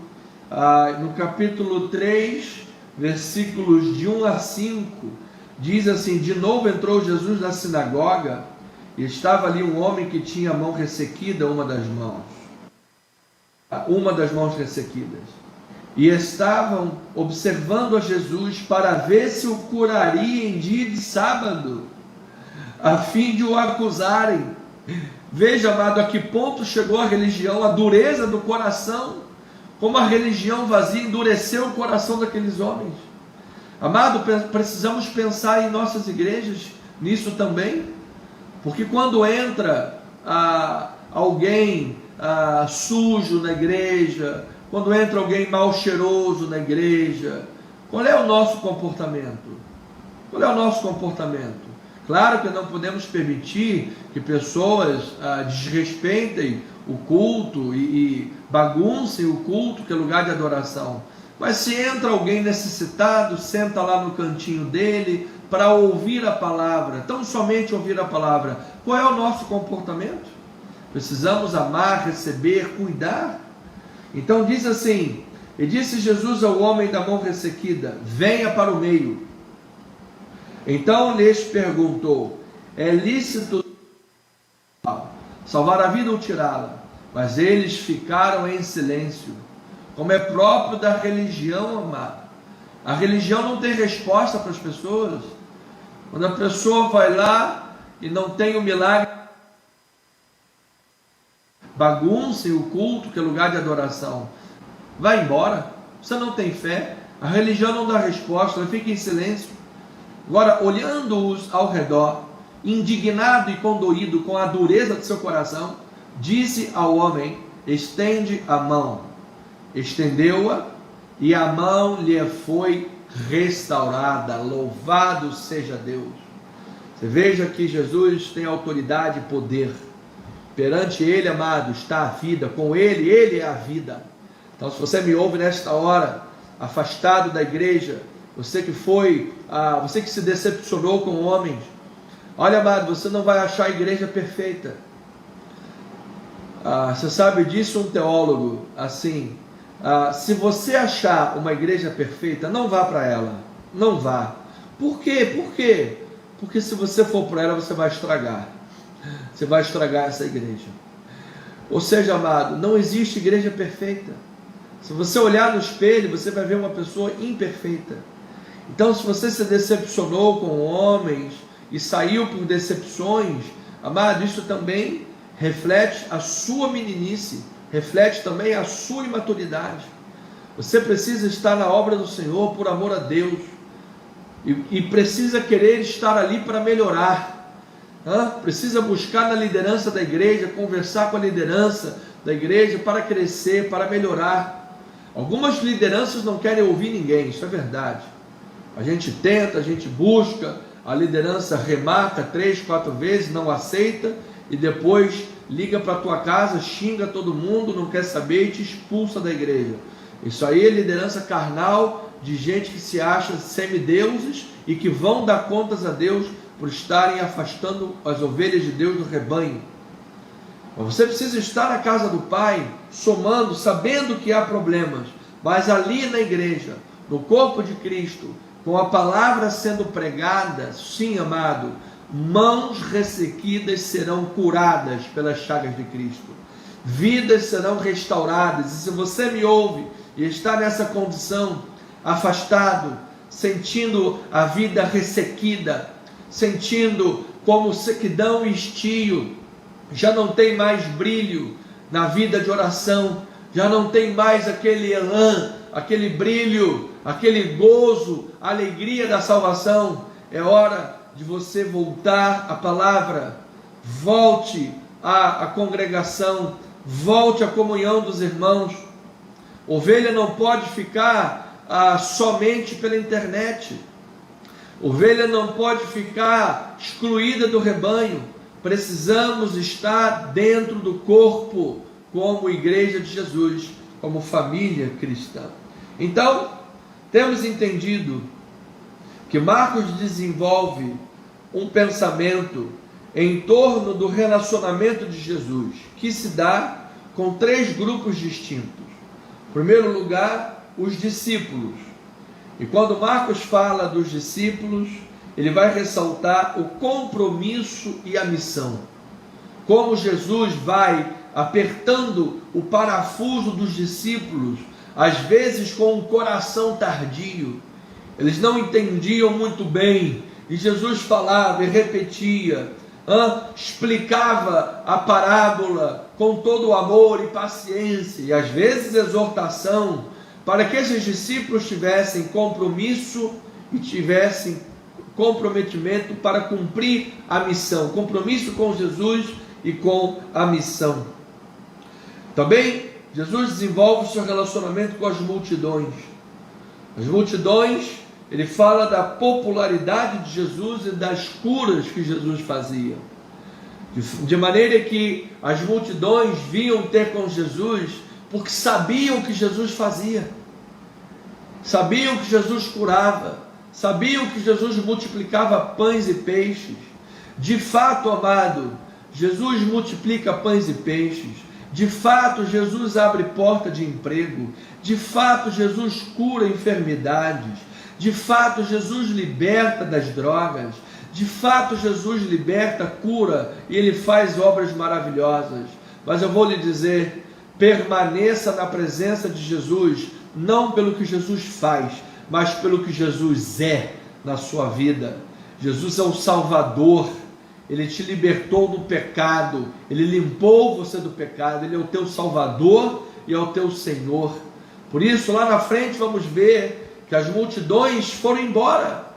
No capítulo 3, versículos de 1 a 5, diz assim: de novo entrou Jesus na sinagoga, e estava ali um homem que tinha a mão ressequida, uma das mãos ressequidas. E estavam observando a Jesus para ver se o curaria em dia de sábado, a fim de o acusarem. Veja, amado, a que ponto chegou a religião, a dureza do coração, como a religião vazia endureceu o coração daqueles homens. Amado, precisamos pensar em nossas igrejas nisso também, porque quando entra alguém sujo na igreja, quando entra alguém mal cheiroso na igreja, qual é o nosso comportamento? Qual é o nosso comportamento? Claro que não podemos permitir que pessoas desrespeitem o culto e baguncem o culto, que é lugar de adoração. Mas se entra alguém necessitado, senta lá no cantinho dele para ouvir a palavra, tão somente ouvir a palavra. Qual é o nosso comportamento? Precisamos amar, receber, cuidar. Então diz assim: e disse Jesus ao homem da mão ressequida: venha para o meio. Então lhes perguntou: é lícito salvar a vida ou tirá-la? Mas eles ficaram em silêncio, como é próprio da religião, amado. A religião não tem resposta para as pessoas. Quando a pessoa vai lá e não tem o milagre, baguncem o culto, que é lugar de adoração. Vai embora. Você não tem fé. A religião não dá resposta, ela fica em silêncio. Agora, olhando-os ao redor, indignado e condoído com a dureza de seu coração, disse ao homem: estende a mão. Estendeu-a, e a mão lhe foi restaurada. Louvado seja Deus. Você veja que Jesus tem autoridade e poder. Perante Ele, amado, está a vida. Com Ele, Ele é a vida. Então, se você me ouve nesta hora, afastado da igreja, você que se decepcionou com homens, olha, amado, você não vai achar a igreja perfeita. Você sabe disso, um teólogo, assim, se você achar uma igreja perfeita, não vá para ela, não vá. Por quê? Por quê? Porque se você for para ela, você vai estragar essa igreja. Ou seja, amado, não existe igreja perfeita. Se você olhar no espelho, você vai ver uma pessoa imperfeita. Então, se você se decepcionou com homens e saiu por decepções, amado, isso também reflete a sua meninice, reflete também a sua imaturidade. Você precisa estar na obra do Senhor por amor a Deus, e precisa querer estar ali para melhorar. Precisa buscar na liderança da igreja, conversar com a liderança da igreja para crescer, para melhorar. Algumas lideranças não querem ouvir ninguém, isso é verdade. A gente tenta, a gente busca, a liderança remarca 3, 4 vezes, não aceita, e depois liga para a tua casa, xinga todo mundo, não quer saber e te expulsa da igreja. Isso aí é liderança carnal, de gente que se acha semideuses e que vão dar contas a Deus por estarem afastando as ovelhas de Deus do rebanho. Você precisa estar na casa do Pai, somando, sabendo que há problemas, mas ali na igreja, no corpo de Cristo, com a palavra sendo pregada, sim, amado, mãos ressequidas serão curadas pelas chagas de Cristo, vidas serão restauradas. E se você me ouve e está nessa condição, afastado, sentindo a vida ressequida, sentindo como sequidão e estio, já não tem mais brilho na vida de oração, já não tem mais aquele elan, aquele brilho, aquele gozo, alegria da salvação, é hora de você voltar à palavra, volte à congregação, volte à comunhão dos irmãos. Ovelha não pode ficar somente pela internet, ovelha não pode ficar excluída do rebanho. Precisamos estar dentro do corpo, como igreja de Jesus, como família cristã. Então, temos entendido que Marcos desenvolve um pensamento em torno do relacionamento de Jesus, que se dá com 3 grupos distintos. Em primeiro lugar, os discípulos. E quando Marcos fala dos discípulos, ele vai ressaltar o compromisso e a missão. Como Jesus vai apertando o parafuso dos discípulos, às vezes com um coração tardio. Eles não entendiam muito bem, e Jesus falava e repetia, explicava a parábola com todo o amor e paciência, e às vezes exortação, para que esses discípulos tivessem compromisso e tivessem comprometimento para cumprir a missão, compromisso com Jesus e com a missão. Também Jesus desenvolve o seu relacionamento com as multidões. As multidões, ele fala da popularidade de Jesus e das curas que Jesus fazia. de maneira que as multidões vinham ter com Jesus, porque sabiam o que Jesus fazia, sabiam que Jesus curava, sabiam que Jesus multiplicava pães e peixes. De fato, amado, Jesus multiplica pães e peixes. De fato, Jesus abre porta de emprego. De fato, Jesus cura enfermidades. De fato, Jesus liberta das drogas. De fato, Jesus liberta, cura, e Ele faz obras maravilhosas. Mas eu vou lhe dizer, permaneça na presença de Jesus, não pelo que Jesus faz, mas pelo que Jesus é na sua vida. Jesus é o Salvador. Ele te libertou do pecado, Ele limpou você do pecado, Ele é o teu Salvador e é o teu Senhor. Por isso, lá na frente vamos ver que as multidões foram embora.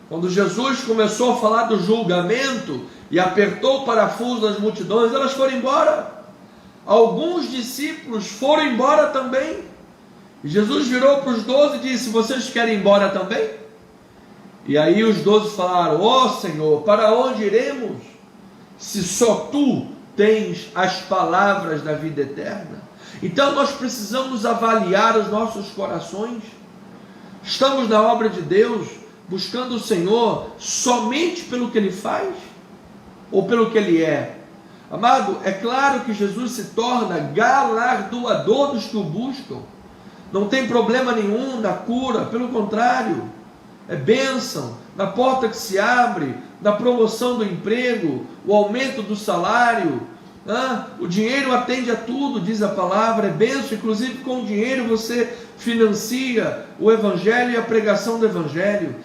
Quando Jesus começou a falar do julgamento e apertou o parafuso das multidões, elas foram embora. Alguns discípulos foram embora também. E Jesus virou para os 12 e disse: vocês querem ir embora também? E aí os 12 falaram: ó Senhor, para onde iremos, se só Tu tens as palavras da vida eterna? Então nós precisamos avaliar os nossos corações. Estamos na obra de Deus, buscando o Senhor somente pelo que Ele faz, ou pelo que Ele é? Amado, é claro que Jesus se torna galardoador dos que o buscam. Não tem problema nenhum na cura, pelo contrário, é bênção, na porta que se abre, na promoção do emprego, o aumento do salário, o dinheiro atende a tudo, diz a palavra, é bênção. Inclusive com o dinheiro você financia o Evangelho e a pregação do Evangelho.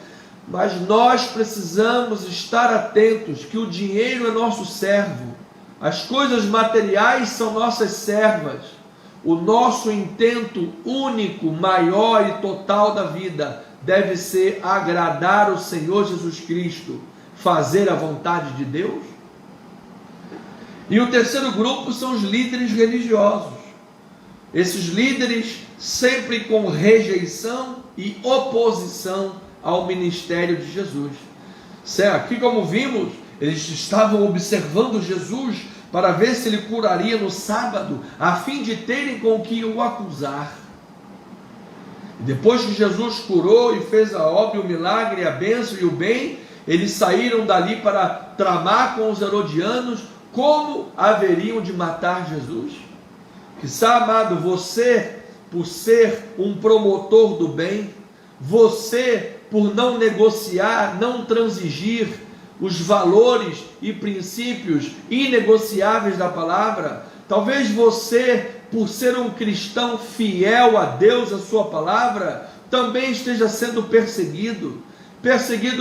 Mas nós precisamos estar atentos que o dinheiro é nosso servo, as coisas materiais são nossas servas. O nosso intento único, maior e total da vida deve ser agradar o Senhor Jesus Cristo, fazer a vontade de Deus. E o terceiro grupo são os líderes religiosos. Esses líderes sempre com rejeição e oposição ao ministério de Jesus. Aqui, como vimos, eles estavam observando Jesus para ver se ele curaria no sábado, a fim de terem com o que o acusar. Depois que Jesus curou e fez a obra, o milagre, a bênção e o bem, eles saíram dali para tramar com os herodianos como haveriam de matar Jesus. Quizá, amado, você, por ser um promotor do bem, você, por não negociar, não transigir os valores e princípios inegociáveis da palavra, talvez você, por ser um cristão fiel a Deus, a sua palavra, também esteja sendo perseguido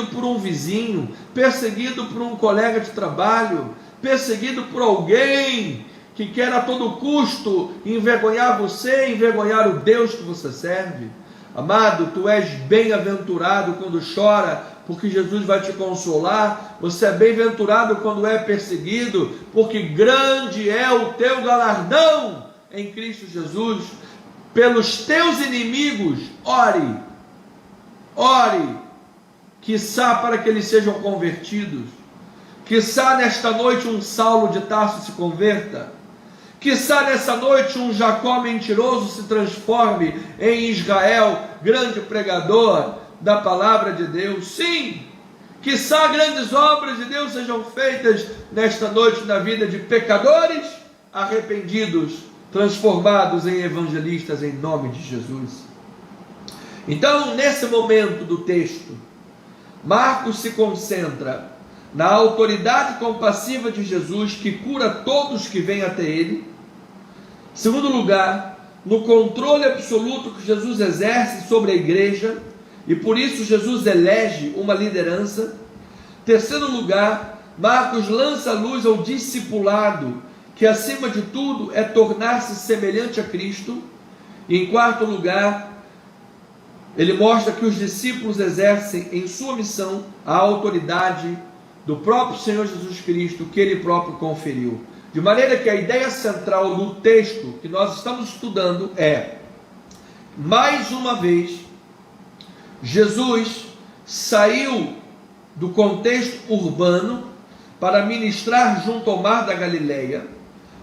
por um vizinho, perseguido por um colega de trabalho, perseguido por alguém que quer a todo custo envergonhar você, envergonhar o Deus que você serve. Amado, tu és bem-aventurado quando chora, porque Jesus vai te consolar. Você é bem-aventurado quando é perseguido, porque grande é o teu galardão em Cristo Jesus. Pelos teus inimigos, ore, quiçá para que eles sejam convertidos, quiçá nesta noite um Saulo de Tarso se converta, quiçá nessa noite um Jacó mentiroso se transforme em Israel, grande pregador da palavra de Deus. Sim, quiçá grandes obras de Deus sejam feitas nesta noite na vida de pecadores arrependidos, transformados em evangelistas em nome de Jesus. Então, nesse momento do texto, Marcos se concentra na autoridade compassiva de Jesus, que cura todos que vêm até Ele. Em segundo lugar, no controle absoluto que Jesus exerce sobre a igreja, e por isso Jesus elege uma liderança. Em terceiro lugar, Marcos lança a luz ao discipulado, que acima de tudo é tornar-se semelhante a Cristo. E em quarto lugar, ele mostra que os discípulos exercem em sua missão a autoridade do próprio Senhor Jesus Cristo, que Ele próprio conferiu. De maneira que a ideia central do texto que nós estamos estudando é, mais uma vez, Jesus saiu do contexto urbano para ministrar junto ao mar da Galileia,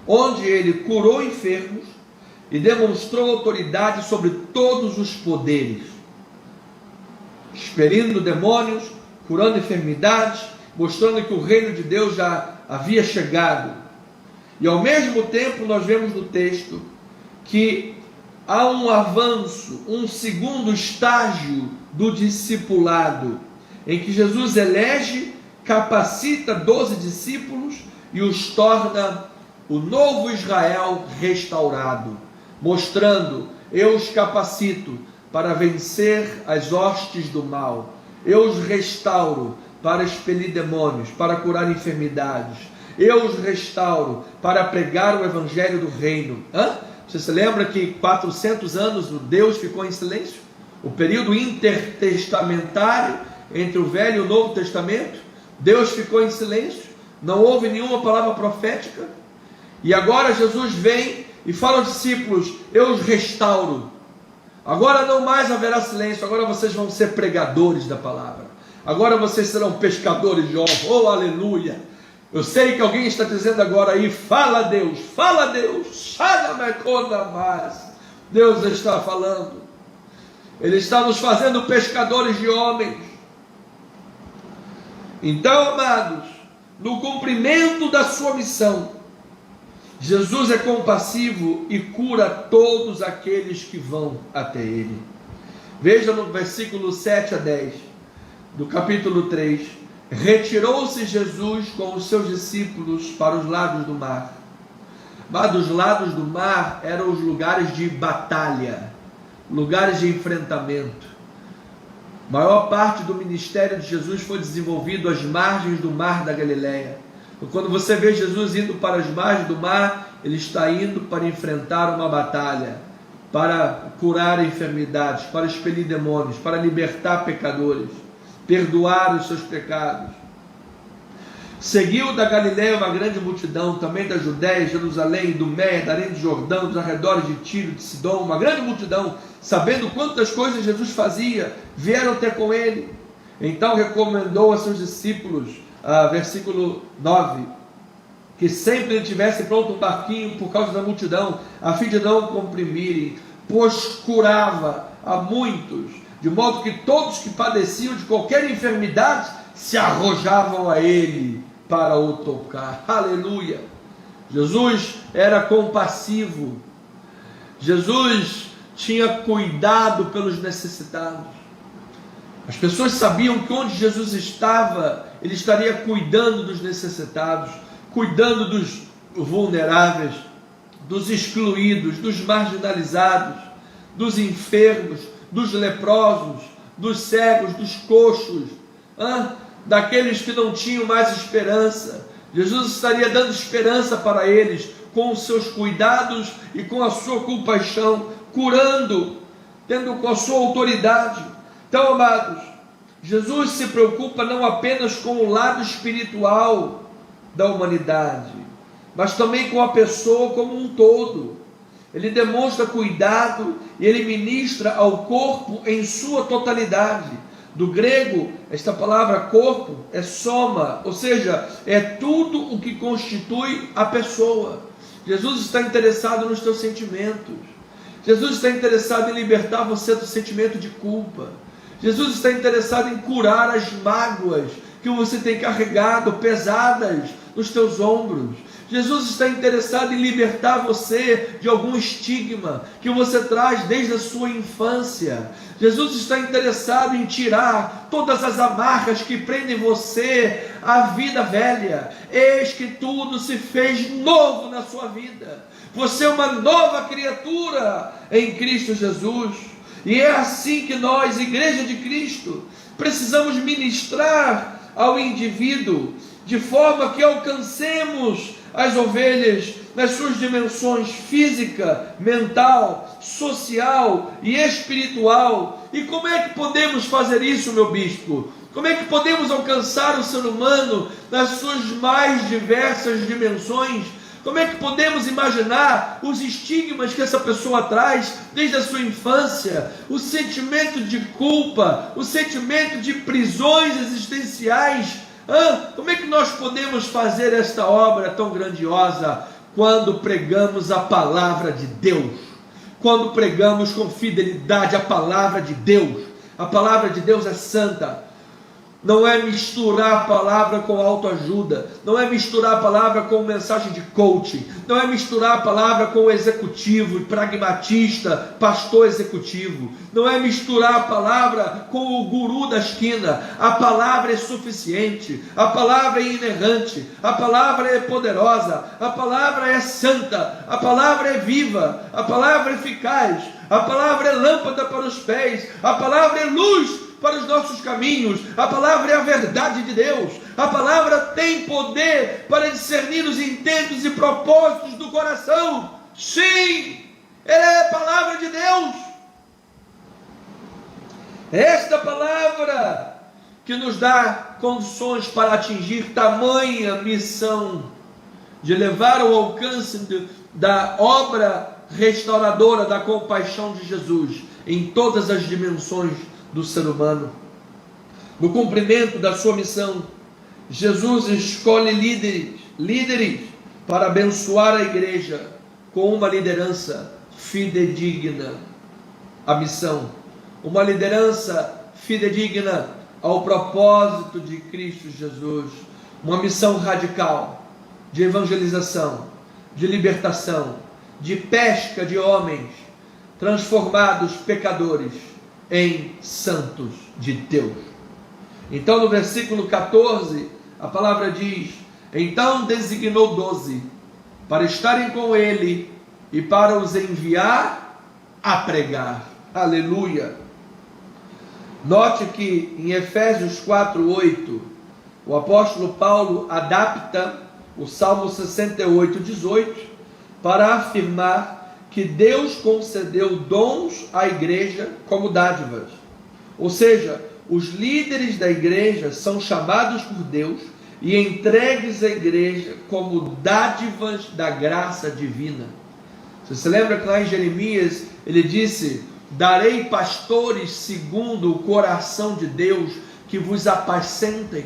onde ele curou enfermos e demonstrou autoridade sobre todos os poderes, expelindo demônios, curando enfermidades, mostrando que o reino de Deus já havia chegado. E ao mesmo tempo nós vemos no texto que há um avanço, um segundo estágio do discipulado, em que Jesus elege, capacita 12 discípulos e os torna o novo Israel restaurado, mostrando: eu os capacito para vencer as hostes do mal, eu os restauro para expelir demônios, para curar enfermidades, eu os restauro para pregar o evangelho do reino. Você se lembra que 400 anos Deus ficou em silêncio? O período intertestamentário entre o Velho e o Novo Testamento, Deus ficou em silêncio, não houve nenhuma palavra profética. E agora Jesus vem e fala aos discípulos: eu os restauro. Agora não mais haverá silêncio, agora vocês vão ser pregadores da palavra. Agora vocês serão pescadores de homens. Oh, aleluia! Eu sei que alguém está dizendo agora aí: fala Deus, fala Deus. Deus está falando. Ele está nos fazendo pescadores de homens. Então, amados, no cumprimento da sua missão, Jesus é compassivo e cura todos aqueles que vão até Ele. Veja no versículo 7 a 10 do capítulo 3. Retirou-se Jesus com os seus discípulos para os lados do mar. Mas dos lados do mar eram os lugares de batalha, lugares de enfrentamento. A maior parte do ministério de Jesus foi desenvolvido às margens do mar da Galileia. Quando você vê Jesus indo para as margens do mar, ele está indo para enfrentar uma batalha, para curar enfermidades, para expelir demônios, para libertar pecadores, perdoar os seus pecados. Seguiu da Galileia uma grande multidão, também da Judéia, Jerusalém, Idumeia, da Arém do Jordão, dos arredores de Tiro, de Sidom, uma grande multidão, sabendo quantas coisas Jesus fazia, vieram até com ele. Então recomendou a seus discípulos, versículo 9, que sempre tivesse pronto um barquinho por causa da multidão, a fim de não comprimirem, pois curava a muitos, de modo que todos que padeciam de qualquer enfermidade se arrojavam a ele para o tocar. Aleluia! Jesus era compassivo. Jesus tinha cuidado pelos necessitados. As pessoas sabiam que onde Jesus estava, ele estaria cuidando dos necessitados, cuidando dos vulneráveis, dos excluídos, dos marginalizados, dos enfermos, dos leprosos, dos cegos, dos coxos, daqueles que não tinham mais esperança. Jesus estaria dando esperança para eles, com os seus cuidados e com a sua compaixão, curando, tendo com a sua autoridade. Então, amados, Jesus se preocupa não apenas com o lado espiritual da humanidade, mas também com a pessoa como um todo. Ele demonstra cuidado e ele ministra ao corpo em sua totalidade. Do grego, esta palavra corpo é soma, ou seja, é tudo o que constitui a pessoa. Jesus está interessado nos teus sentimentos. Jesus está interessado em libertar você do sentimento de culpa. Jesus está interessado em curar as mágoas que você tem carregado, pesadas, nos teus ombros. Jesus está interessado em libertar você de algum estigma que você traz desde a sua infância. Jesus está interessado em tirar todas as amarras que prendem você à vida velha. Eis que tudo se fez novo na sua vida. Você é uma nova criatura em Cristo Jesus. E é assim que nós, Igreja de Cristo, precisamos ministrar ao indivíduo, de forma que alcancemos as ovelhas nas suas dimensões física, mental, social e espiritual. E como é que podemos fazer isso, meu bispo? Como é que podemos alcançar o ser humano nas suas mais diversas dimensões? Como é que podemos imaginar os estigmas que essa pessoa traz desde a sua infância, o sentimento de culpa, o sentimento de prisões existenciais Como é que nós podemos fazer esta obra tão grandiosa? Quando pregamos a palavra de Deus, quando pregamos com fidelidade a palavra de Deus. A palavra de Deus é santa. Não é misturar a palavra com autoajuda, não é misturar a palavra com mensagem de coaching, não é misturar a palavra com o executivo, pragmatista, pastor executivo, não é misturar a palavra com o guru da esquina. A palavra é suficiente, a palavra é inerrante, a palavra é poderosa, a palavra é santa, a palavra é viva, a palavra é eficaz, a palavra é lâmpada para os pés, a palavra é luz para os nossos caminhos. A palavra é a verdade de Deus. A palavra tem poder para discernir os intentos e propósitos do coração. Sim, ela é a palavra de Deus. Esta palavra que nos dá condições para atingir tamanha missão de levar ao alcance da obra restauradora da compaixão de Jesus em todas as dimensões do ser humano. No cumprimento da sua missão, Jesus escolhe líderes para abençoar a igreja com uma liderança fidedigna à missão, uma liderança fidedigna ao propósito de Cristo Jesus, uma missão radical de evangelização, de libertação, de pesca de homens transformados pecadores em santos de Deus. Então no versículo 14 a palavra diz: então designou 12 para estarem com ele e para os enviar a pregar. Aleluia. Note que em Efésios 4:8 o apóstolo Paulo adapta o Salmo 68:18 para afirmar que Deus concedeu dons à igreja como dádivas. Ou seja, os líderes da igreja são chamados por Deus e entregues à igreja como dádivas da graça divina. Você se lembra que lá em Jeremias ele disse: darei pastores segundo o coração de Deus que vos apacentem.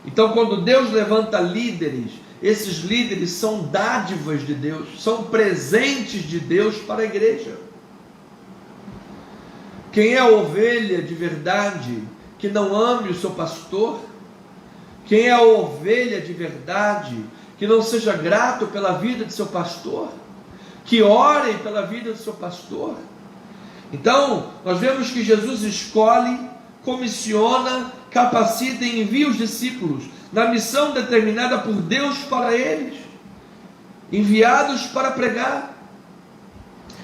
Então, quando Deus levanta líderes, esses líderes são dádivas de Deus, são presentes de Deus para a igreja. Quem é a ovelha de verdade que não ame o seu pastor? Quem é a ovelha de verdade que não seja grato pela vida de seu pastor? Que ore pela vida do seu pastor? Então, nós vemos que Jesus escolhe, comissiona, capacita e envia os discípulos na missão determinada por Deus para eles, enviados para pregar.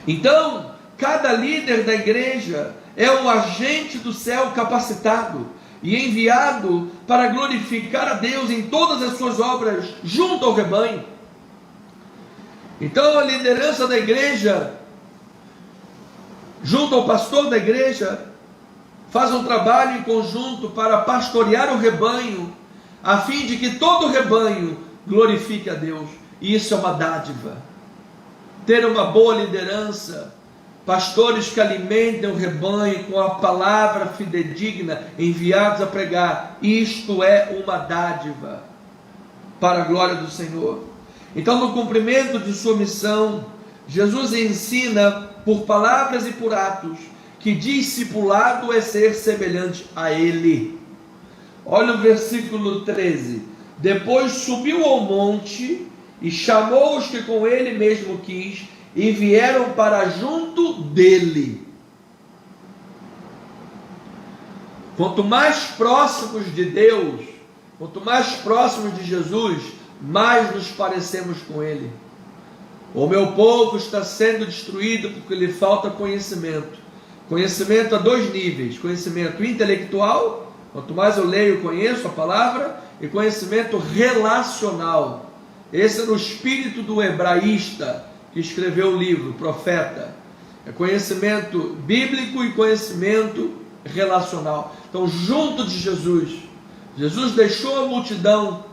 Então, cada líder da igreja é um agente do céu capacitado e enviado para glorificar a Deus em todas as suas obras junto ao rebanho. Então, a liderança da igreja, junto ao pastor da igreja, faz um trabalho em conjunto para pastorear o rebanho, a fim de que todo o rebanho glorifique a Deus. E isso é uma dádiva. Ter uma boa liderança, pastores que alimentem o rebanho com a palavra fidedigna, enviados a pregar, isto é uma dádiva para a glória do Senhor. Então, no cumprimento de sua missão, Jesus ensina por palavras e por atos que discipulado é ser semelhante a Ele. Olha o versículo 13. Depois subiu ao monte e chamou os que com ele mesmo quis e vieram para junto dele. Quanto mais próximos de Deus, quanto mais próximos de Jesus, mais nos parecemos com Ele. O meu povo está sendo destruído porque lhe falta conhecimento. Conhecimento a dois níveis: conhecimento intelectual, quanto mais eu leio, conheço a palavra, e conhecimento relacional. Esse era o espírito do hebraísta que escreveu o livro, o profeta. É conhecimento bíblico e conhecimento relacional. Então, junto de Jesus, Jesus deixou a multidão,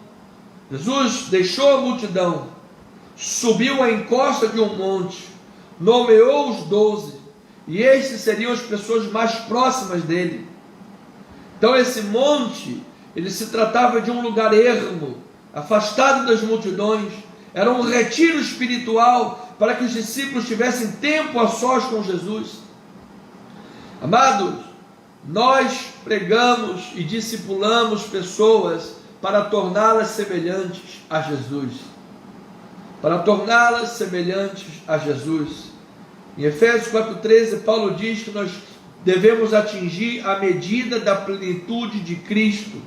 subiu a encosta de um monte, nomeou os 12, e estes seriam as pessoas mais próximas dele. Então esse monte ele se tratava de um lugar ermo, afastado das multidões. Era um retiro espiritual para que os discípulos tivessem tempo a sós com Jesus. Amados, nós pregamos e discipulamos pessoas para torná-las semelhantes a Jesus. Para torná-las semelhantes a Jesus. Em Efésios 4,13, Paulo diz que nós devemos atingir a medida da plenitude de Cristo.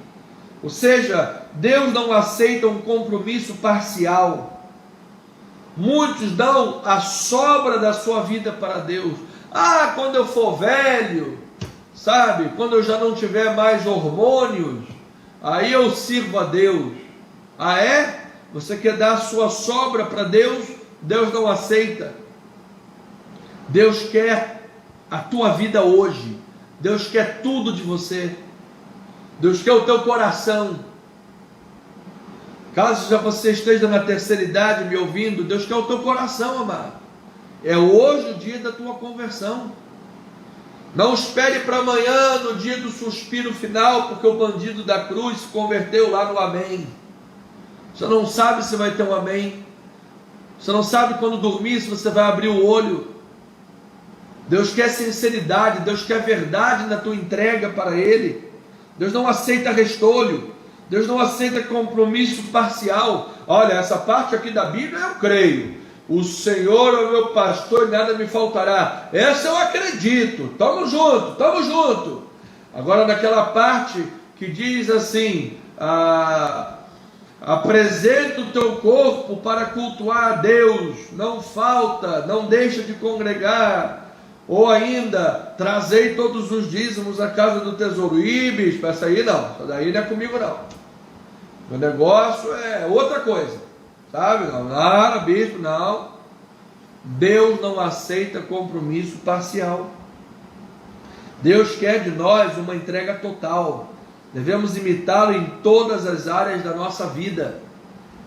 Ou seja, Deus não aceita um compromisso parcial. Muitos dão a sobra da sua vida para Deus. Ah, quando eu for velho, sabe, quando eu já não tiver mais hormônios, aí eu sirvo a Deus. Ah, é? Você quer dar a sua sobra para Deus? Deus não aceita. Deus quer a tua vida hoje. Deus quer tudo de você. Deus quer o teu coração. Caso já você esteja na terceira idade me ouvindo, Deus quer o teu coração, amado. É hoje o dia da tua conversão. Não espere para amanhã, no dia do suspiro final, porque o bandido da cruz se converteu lá no amém. Você não sabe se vai ter um amém. Você não sabe quando dormir se você vai abrir o olho. Deus quer sinceridade, Deus quer verdade na tua entrega para Ele. Deus não aceita restolho, Deus não aceita compromisso parcial. Olha, essa parte aqui da Bíblia eu creio. O Senhor é o meu pastor e nada me faltará. Essa eu acredito. Tamo junto, tamo junto. Agora naquela parte que diz assim: apresenta o teu corpo para cultuar a Deus, não falta, não deixa de congregar. Ou ainda, trazei todos os dízimos à casa do tesouro. Ih, bispo, essa aí não, essa daí não é comigo não. Meu negócio é outra coisa, sabe? Não, bispo, não. Deus não aceita compromisso parcial. Deus quer de nós uma entrega total. Devemos imitá-lo em todas as áreas da nossa vida.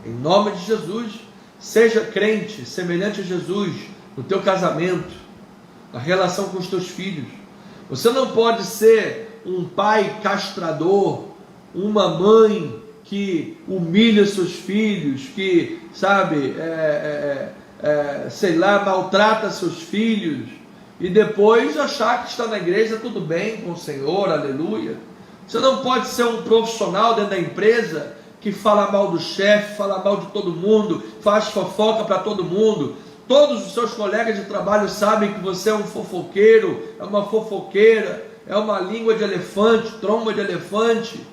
Em nome de Jesus, seja crente, semelhante a Jesus, no teu casamento, na relação com os teus filhos. Você não pode ser um pai castrador, uma mãe que humilha seus filhos, que, sabe, sei lá, maltrata seus filhos, e depois achar que está na igreja tudo bem com o Senhor, aleluia. Você não pode ser um profissional dentro da empresa que fala mal do chefe, fala mal de todo mundo, faz fofoca para todo mundo. Todos os seus colegas de trabalho sabem que você é um fofoqueiro, é uma fofoqueira, é uma língua de elefante, tromba de elefante.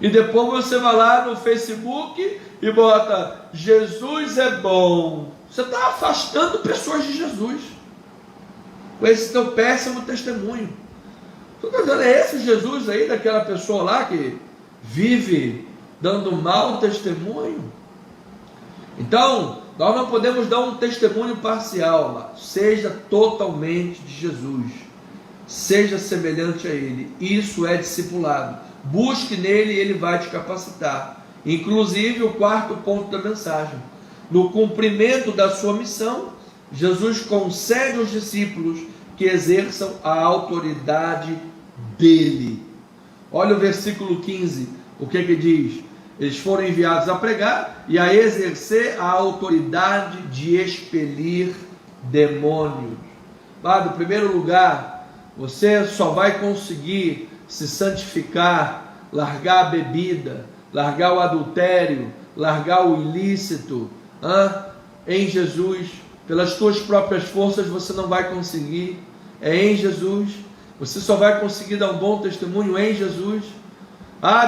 E depois você vai lá no Facebook e bota: Jesus é bom. Você está afastando pessoas de Jesus com esse teu péssimo testemunho. Você está dizendo, é esse Jesus aí, daquela pessoa lá que vive dando mau testemunho? Então, nós não podemos dar um testemunho parcial, mas seja totalmente de Jesus, seja semelhante a Ele. Isso é discipulado. Busque nele e Ele vai te capacitar. Inclusive, o quarto ponto da mensagem: no cumprimento da sua missão, Jesus concede aos discípulos que exerçam a autoridade dele. Olha o versículo 15, o que diz? Eles foram enviados a pregar e a exercer a autoridade de expelir demônios. Em primeiro lugar, você só vai conseguir se santificar, largar a bebida, largar o adultério, largar o ilícito, em Jesus. Pelas tuas próprias forças você não vai conseguir. É em Jesus. Você só vai conseguir dar um bom testemunho em Jesus.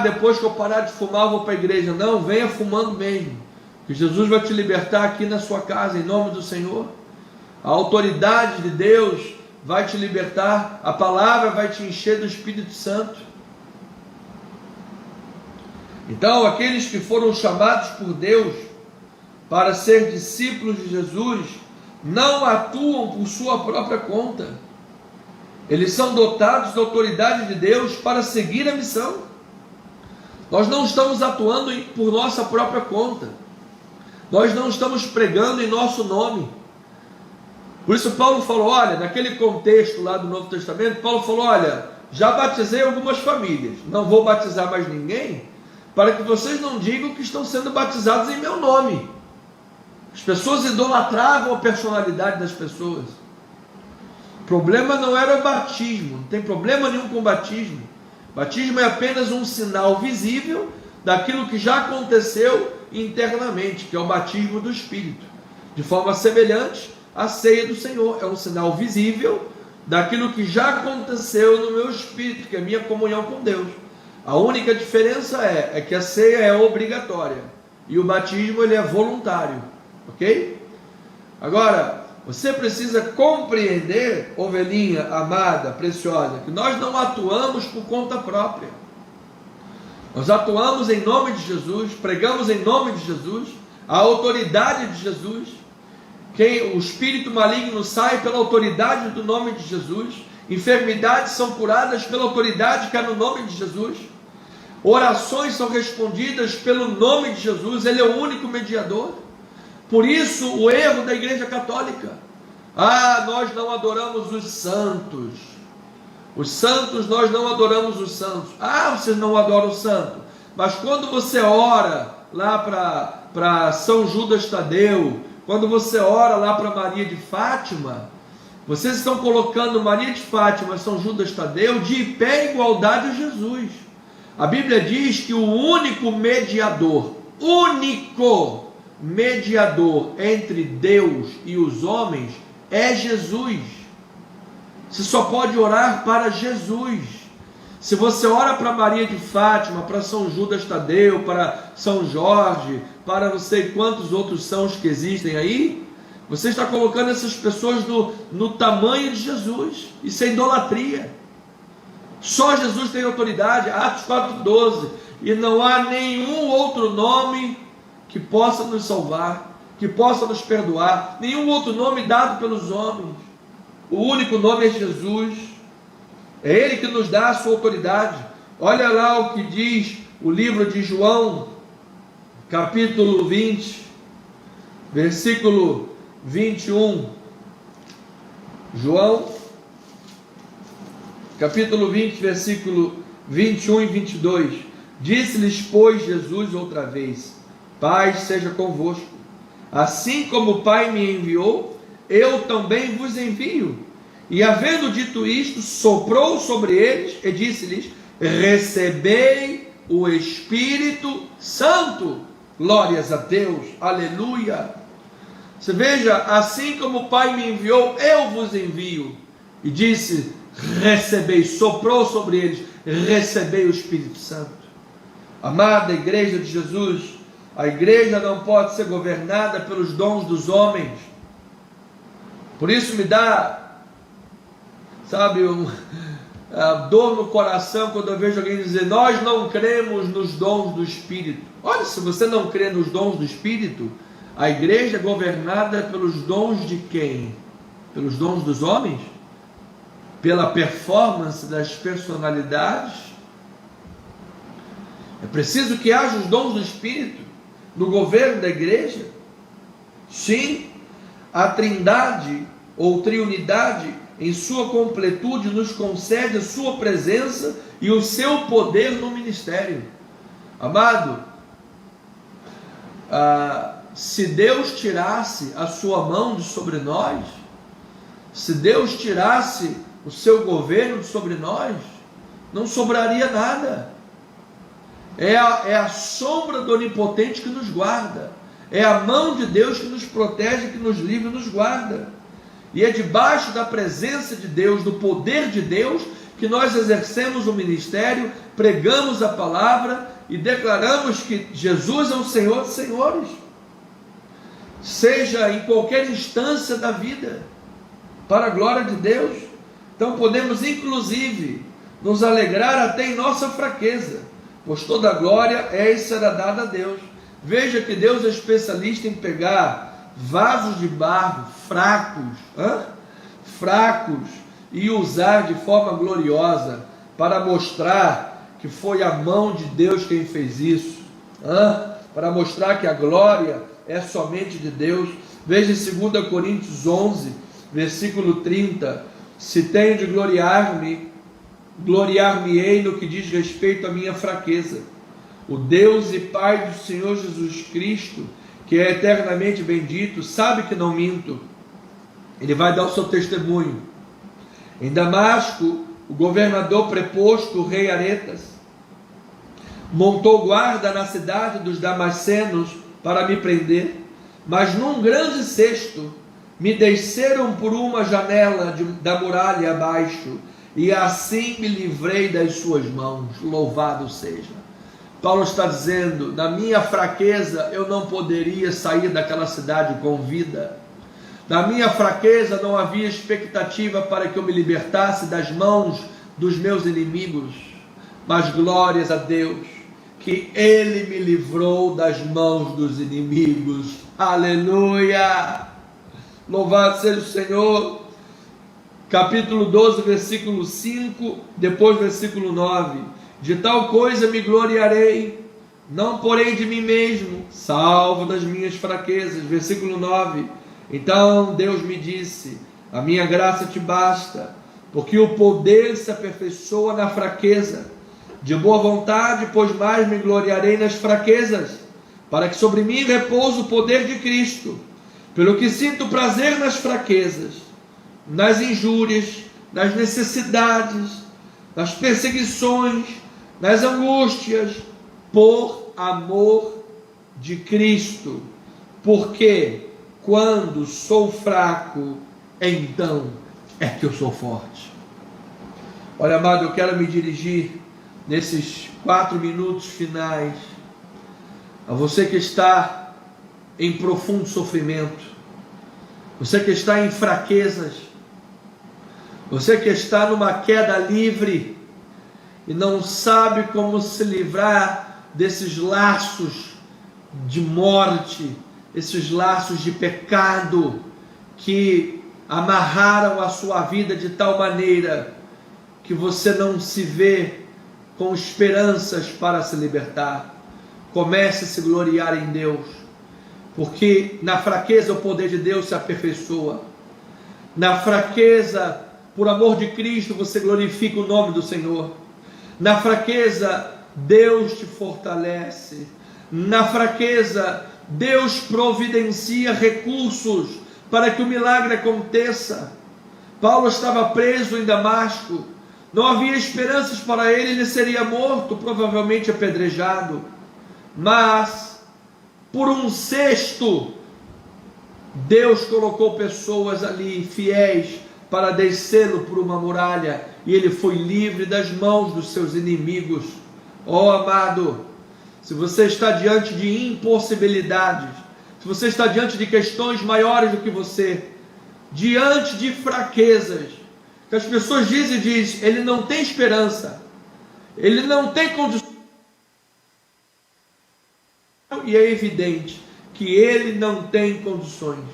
Depois que eu parar de fumar eu vou para a igreja. Não, venha fumando mesmo, que Jesus vai te libertar aqui na sua casa, em nome do Senhor. A autoridade de Deus vai te libertar, a palavra vai te encher do Espírito Santo. Então, aqueles que foram chamados por Deus para ser discípulos de Jesus, não atuam por sua própria conta. Eles são dotados da autoridade de Deus para seguir a missão. Nós não estamos atuando por nossa própria conta. Nós não estamos pregando em nosso nome. Por isso Paulo falou, olha, naquele contexto lá do Novo Testamento, Paulo falou, olha, já batizei algumas famílias, não vou batizar mais ninguém, para que vocês não digam que estão sendo batizados em meu nome. As pessoas idolatravam a personalidade das pessoas. O problema não era o batismo, não tem problema nenhum com o batismo. Batismo é apenas um sinal visível daquilo que já aconteceu internamente, que é o batismo do Espírito. De forma semelhante, a ceia do Senhor é um sinal visível daquilo que já aconteceu no meu espírito, que é a minha comunhão com Deus. A única diferença é que a ceia é obrigatória e o batismo ele é voluntário, ok? Agora, você precisa compreender, ovelhinha amada, preciosa, que nós não atuamos por conta própria. Nós atuamos em nome de Jesus, pregamos em nome de Jesus, a autoridade de Jesus. O espírito maligno sai pela autoridade do nome de Jesus. Enfermidades são curadas pela autoridade que há no nome de Jesus. Orações são respondidas pelo nome de Jesus. Ele é o único mediador. Por isso o erro da Igreja Católica: nós não adoramos os santos. Os santos, nós não adoramos os santos. Vocês não adoram o santo. Mas quando você ora lá para São Judas Tadeu, quando você ora lá para Maria de Fátima, vocês estão colocando Maria de Fátima e São Judas Tadeu de pé em igualdade a Jesus. A Bíblia diz que o único mediador entre Deus e os homens é Jesus. Você só pode orar para Jesus. Se você ora para Maria de Fátima, para São Judas Tadeu, para São Jorge, para não sei quantos outros sãos que existem aí, você está colocando essas pessoas no tamanho de Jesus. Isso é idolatria. Só Jesus tem autoridade. Atos 4,12. E não há nenhum outro nome que possa nos salvar, que possa nos perdoar, nenhum outro nome dado pelos homens. O único nome é Jesus. É Ele que nos dá a sua autoridade. Olha lá o que diz o livro de João, capítulo 20, versículo 21. João, capítulo 20, versículo 21 e 22. Disse-lhes, pois, Jesus outra vez: paz seja convosco. Assim como o Pai me enviou, eu também vos envio. E havendo dito isto, soprou sobre eles e disse-lhes: recebei o Espírito Santo. Glórias a Deus, aleluia. Você veja, assim como o Pai me enviou, eu vos envio. E disse: recebei, soprou sobre eles: recebei o Espírito Santo. Amada Igreja de Jesus, a igreja não pode ser governada pelos dons dos homens. Por isso me dá, dor no coração quando eu vejo alguém dizer: nós não cremos nos dons do Espírito. Olha, se você não crê nos dons do Espírito, a igreja é governada pelos dons de quem? Pelos dons dos homens? Pela performance das personalidades? É preciso que haja os dons do Espírito no governo da igreja? Sim, a Trindade ou Triunidade em sua completude nos concede a sua presença e o seu poder no ministério. Amado, se Deus tirasse a sua mão de sobre nós, se Deus tirasse o seu governo de sobre nós, não sobraria nada. É a sombra do Onipotente que nos guarda, é a mão de Deus que nos protege, que nos livra e nos guarda. E é debaixo da presença de Deus, do poder de Deus, que nós exercemos o ministério, pregamos a palavra e declaramos que Jesus é o Senhor dos senhores, seja em qualquer instância da vida, para a glória de Deus. Então podemos inclusive nos alegrar até em nossa fraqueza, pois toda a glória é e será dada a Deus. Veja que Deus é especialista em pegar vasos de barro fracos e usar de forma gloriosa para mostrar que foi a mão de Deus quem fez isso, para mostrar que a glória é somente de Deus. Veja em 2 Coríntios 11, versículo 30: se tenho de gloriar-me gloriar-me-ei no que diz respeito à minha fraqueza. O Deus e Pai do Senhor Jesus Cristo, que é eternamente bendito, sabe que não minto. Ele vai dar o seu testemunho. Em Damasco, o governador preposto, o rei Aretas, montou guarda na cidade dos damascenos para me prender, mas num grande cesto me desceram por uma janela da muralha abaixo, e assim me livrei das suas mãos. Louvado seja. Paulo está dizendo: na minha fraqueza eu não poderia sair daquela cidade com vida. Na minha fraqueza não havia expectativa para que eu me libertasse das mãos dos meus inimigos, mas glórias a Deus, que Ele me livrou das mãos dos inimigos. Aleluia! Louvado seja o Senhor. Capítulo 12, versículo 5, depois versículo 9. De tal coisa me gloriarei, não porém de mim mesmo, salvo das minhas fraquezas. Versículo 9. Então Deus me disse: a minha graça te basta, porque o poder se aperfeiçoa na fraqueza. De boa vontade, pois mais me gloriarei nas fraquezas, para que sobre mim repouse o poder de Cristo. Pelo que sinto prazer nas fraquezas, nas injúrias, nas necessidades, nas perseguições, nas angústias, por amor de Cristo. Porque quando sou fraco, então é que eu sou forte. Olha, amado, eu quero me dirigir nesses 4 minutos finais a você que está em profundo sofrimento, você que está em fraquezas, você que está numa queda livre e não sabe como se livrar desses laços de morte, esses laços de pecado que amarraram a sua vida de tal maneira que você não se vê com esperanças para se libertar. Comece a se gloriar em Deus, porque na fraqueza o poder de Deus se aperfeiçoa. Na fraqueza, por amor de Cristo, você glorifica o nome do Senhor. Na fraqueza, Deus te fortalece. Na fraqueza, Deus providencia recursos para que o milagre aconteça. Paulo estava preso em Damasco, não havia esperanças para ele, ele seria morto, provavelmente apedrejado. Mas, por um cesto, Deus colocou pessoas ali, fiéis, para descê-lo por uma muralha, e ele foi livre das mãos dos seus inimigos. Oh, amado, se você está diante de impossibilidades, se você está diante de questões maiores do que você, diante de fraquezas, que as pessoas dizem, ele não tem esperança, ele não tem condições, e é evidente que ele não tem condições.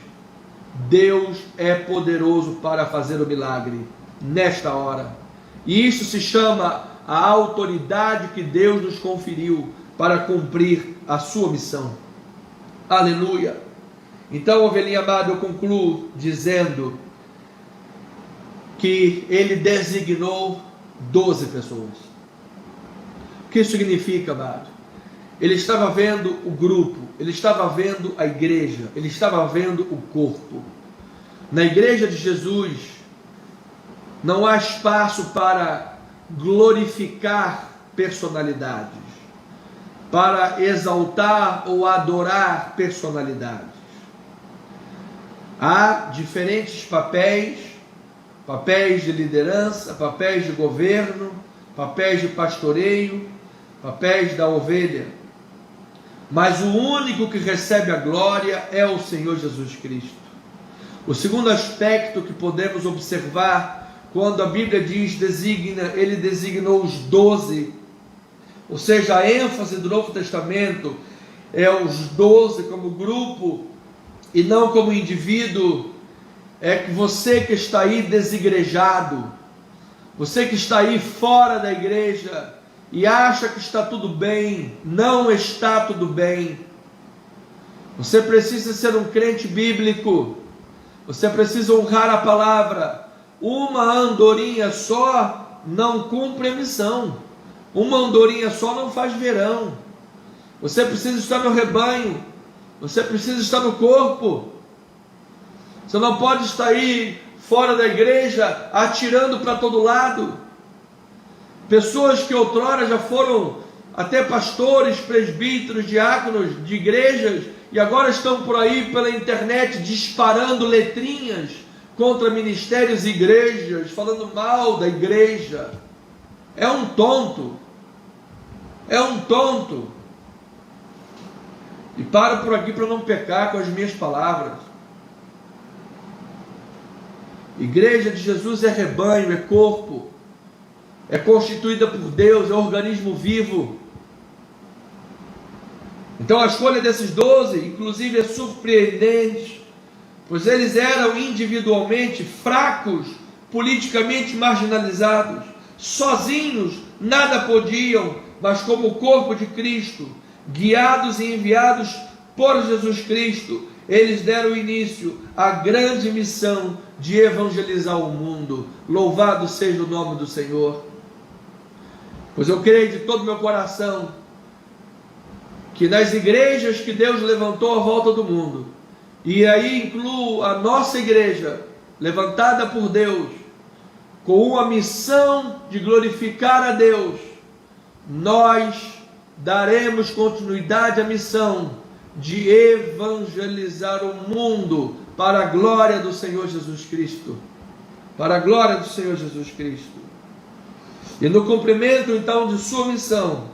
Deus é poderoso para fazer o milagre nesta hora, e isso se chama a autoridade que Deus nos conferiu para cumprir a sua missão. Aleluia! Então, ovelhinha amada, eu concluo dizendo que ele designou 12 pessoas. O que isso significa, amado? Ele estava vendo o grupo, ele estava vendo a igreja, ele estava vendo o corpo. Na igreja de Jesus não há espaço para glorificar personalidades, para exaltar ou adorar personalidades. Há diferentes papéis de liderança, papéis de governo, papéis de pastoreio, papéis da ovelha. Mas o único que recebe a glória é o Senhor Jesus Cristo. O segundo aspecto que podemos observar, quando a Bíblia diz ele designou os 12, ou seja, a ênfase do Novo Testamento é os 12 como grupo e não como indivíduo. É que você que está aí desigrejado, você que está aí fora da igreja e acha que está tudo bem, não está tudo bem. Você precisa ser um crente bíblico, você precisa honrar a palavra. Uma andorinha só não cumpre a missão. Uma andorinha só não faz verão. Você precisa estar no rebanho. Você precisa estar no corpo. Você não pode estar aí fora da igreja atirando para todo lado. Pessoas que outrora já foram até pastores, presbíteros, diáconos de igrejas e agora estão por aí pela internet disparando letrinhas contra ministérios e igrejas, falando mal da igreja. É um tonto. É um tonto. E paro por aqui para não pecar com as minhas palavras. Igreja de Jesus é rebanho, é corpo, é constituída por Deus, é organismo vivo. Então a escolha desses 12, inclusive, é surpreendente, pois eles eram individualmente fracos, politicamente marginalizados, sozinhos nada podiam, mas como corpo de Cristo, guiados e enviados por Jesus Cristo, eles deram início à grande missão de evangelizar o mundo. Louvado seja o nome do Senhor. Pois eu creio de todo o meu coração que nas igrejas que Deus levantou à volta do mundo, e aí incluo a nossa igreja, levantada por Deus, com uma missão de glorificar a Deus, nós daremos continuidade à missão de evangelizar o mundo para a glória do Senhor Jesus Cristo. Para a glória do Senhor Jesus Cristo. E no cumprimento então de sua missão,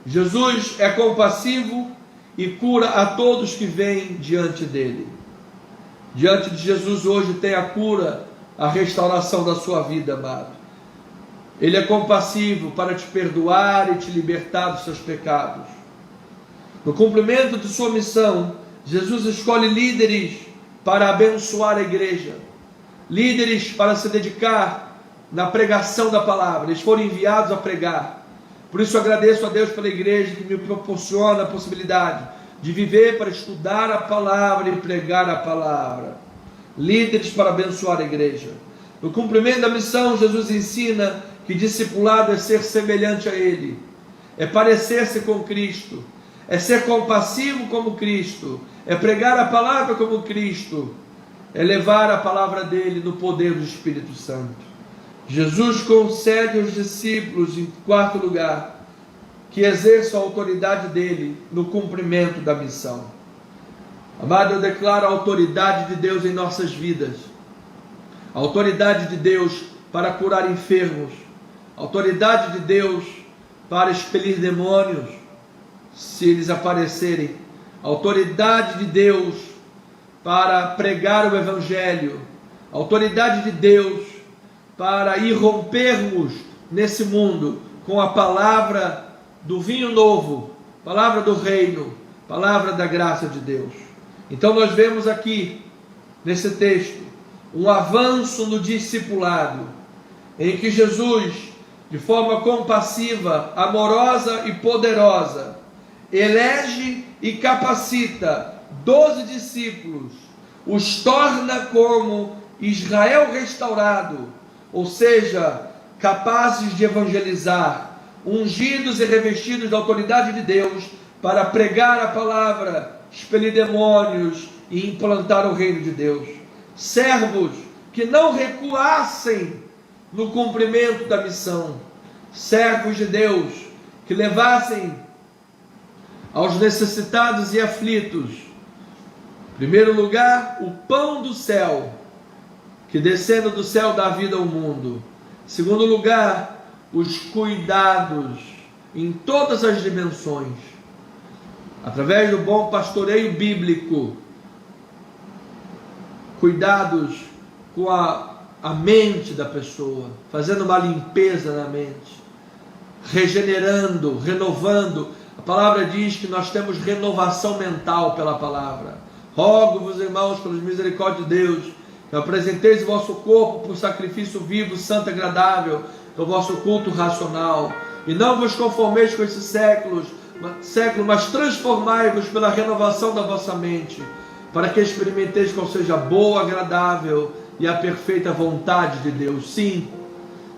Jesus é compassivo e cura a todos que vêm diante dele. Diante de Jesus hoje tem a cura, a restauração da sua vida, amado. Ele é compassivo para te perdoar e te libertar dos seus pecados. No cumprimento de sua missão, Jesus escolhe líderes para abençoar a igreja, líderes para se dedicar na pregação da palavra. Eles foram enviados a pregar. Por isso eu agradeço a Deus pela igreja que me proporciona a possibilidade de viver para estudar a palavra e pregar a palavra. Líderes para abençoar a igreja. No cumprimento da missão, Jesus ensina que discipulado é ser semelhante a Ele, é parecer-se com Cristo, é ser compassivo como Cristo, é pregar a palavra como Cristo, é levar a palavra dele no poder do Espírito Santo. Jesus concede aos discípulos, em quarto lugar, que exerçam a autoridade dele no cumprimento da missão. Amado, eu declaro a autoridade de Deus em nossas vidas, a autoridade de Deus para curar enfermos, a autoridade de Deus para expelir demônios, se eles aparecerem, a autoridade de Deus para pregar o Evangelho, a autoridade de Deus para irrompermos nesse mundo com a palavra do vinho novo, palavra do reino, palavra da graça de Deus. Então nós vemos aqui, nesse texto, um avanço no discipulado, em que Jesus, de forma compassiva, amorosa e poderosa, elege e capacita 12 discípulos, os torna como Israel restaurado, ou seja, capazes de evangelizar, ungidos e revestidos da autoridade de Deus, para pregar a palavra, expelir demônios e implantar o reino de Deus. Servos que não recuassem no cumprimento da missão, servos de Deus que levassem aos necessitados e aflitos, em primeiro lugar, o pão do céu, que descendo do céu dá vida ao mundo. Em segundo lugar, os cuidados em todas as dimensões, através do bom pastoreio bíblico, cuidados com a mente da pessoa, fazendo uma limpeza na mente, regenerando, renovando. A palavra diz que nós temos renovação mental pela palavra. Rogo-vos, irmãos, pelas misericórdias de Deus, que apresenteis o vosso corpo por sacrifício vivo, santo e agradável, que é o vosso culto racional. E não vos conformeis com esses séculos, mas transformai-vos pela renovação da vossa mente, para que experimenteis qual seja a boa, agradável e a perfeita vontade de Deus. Sim,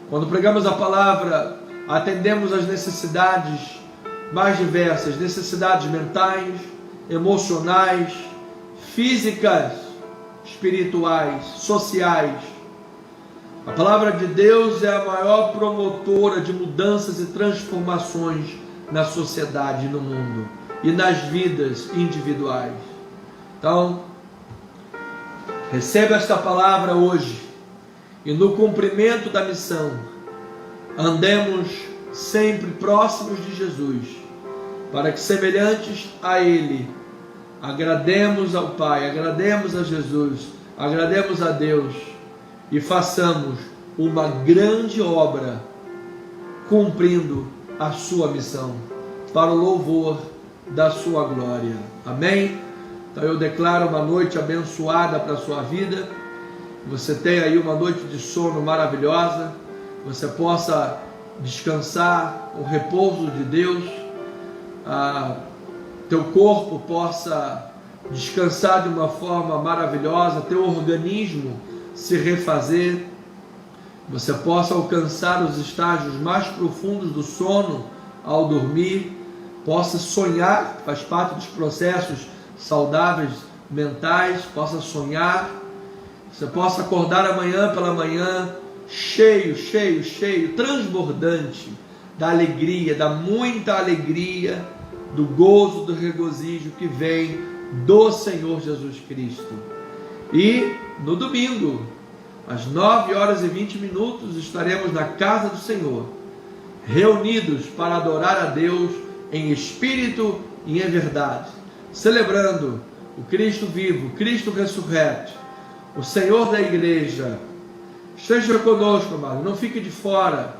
Quando pregamos a palavra, atendemos às necessidades mais diversas, necessidades mentais, emocionais, físicas, espirituais, sociais. A palavra de Deus é a maior promotora de mudanças e transformações na sociedade e no mundo e nas vidas individuais. Então, receba esta palavra hoje e no cumprimento da missão, andemos sempre próximos de Jesus, para que semelhantes a Ele, agrademos ao Pai, agrademos a Jesus, agrademos a Deus e façamos uma grande obra cumprindo a sua missão, para o louvor da sua glória. Amém? Então eu declaro uma noite abençoada para a sua vida. Você tenha aí uma noite de sono maravilhosa. Você possa descansar, o repouso de Deus. Teu corpo possa descansar de uma forma maravilhosa. Teu organismo se refazer. Você possa alcançar os estágios mais profundos do sono ao dormir. Possa sonhar, faz parte dos processos saudáveis mentais. Possa sonhar. Você possa acordar amanhã pela manhã cheio, transbordante da alegria, da muita alegria, do gozo, do regozijo que vem do Senhor Jesus Cristo. E no domingo, às 9h20, estaremos na casa do Senhor, reunidos para adorar a Deus em espírito e em verdade, celebrando o Cristo vivo, Cristo ressurreto, o Senhor da igreja. Esteja conosco, amado, não fique de fora,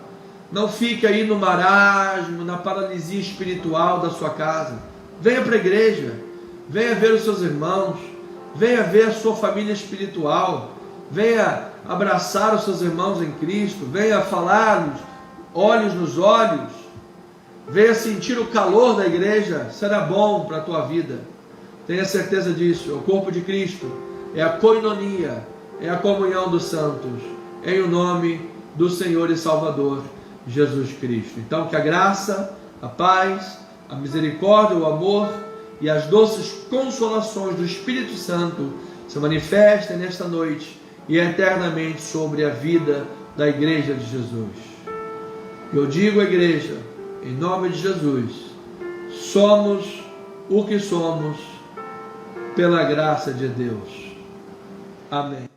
não fique aí no marasmo, na paralisia espiritual da sua casa. Venha para a igreja, venha ver os seus irmãos, venha ver a sua família espiritual, venha abraçar os seus irmãos em Cristo, venha falar-lhes olhos nos olhos, venha sentir o calor da igreja. Será bom para a tua vida, tenha certeza disso. É o corpo de Cristo, é a koinonia, é a comunhão dos santos, em o nome do Senhor e Salvador Jesus Cristo. Então que a graça, a paz, a misericórdia, o amor e as doces consolações do Espírito Santo se manifestem nesta noite e eternamente sobre a vida da igreja de Jesus. Eu digo à igreja, em nome de Jesus, somos o que somos pela graça de Deus. Amém.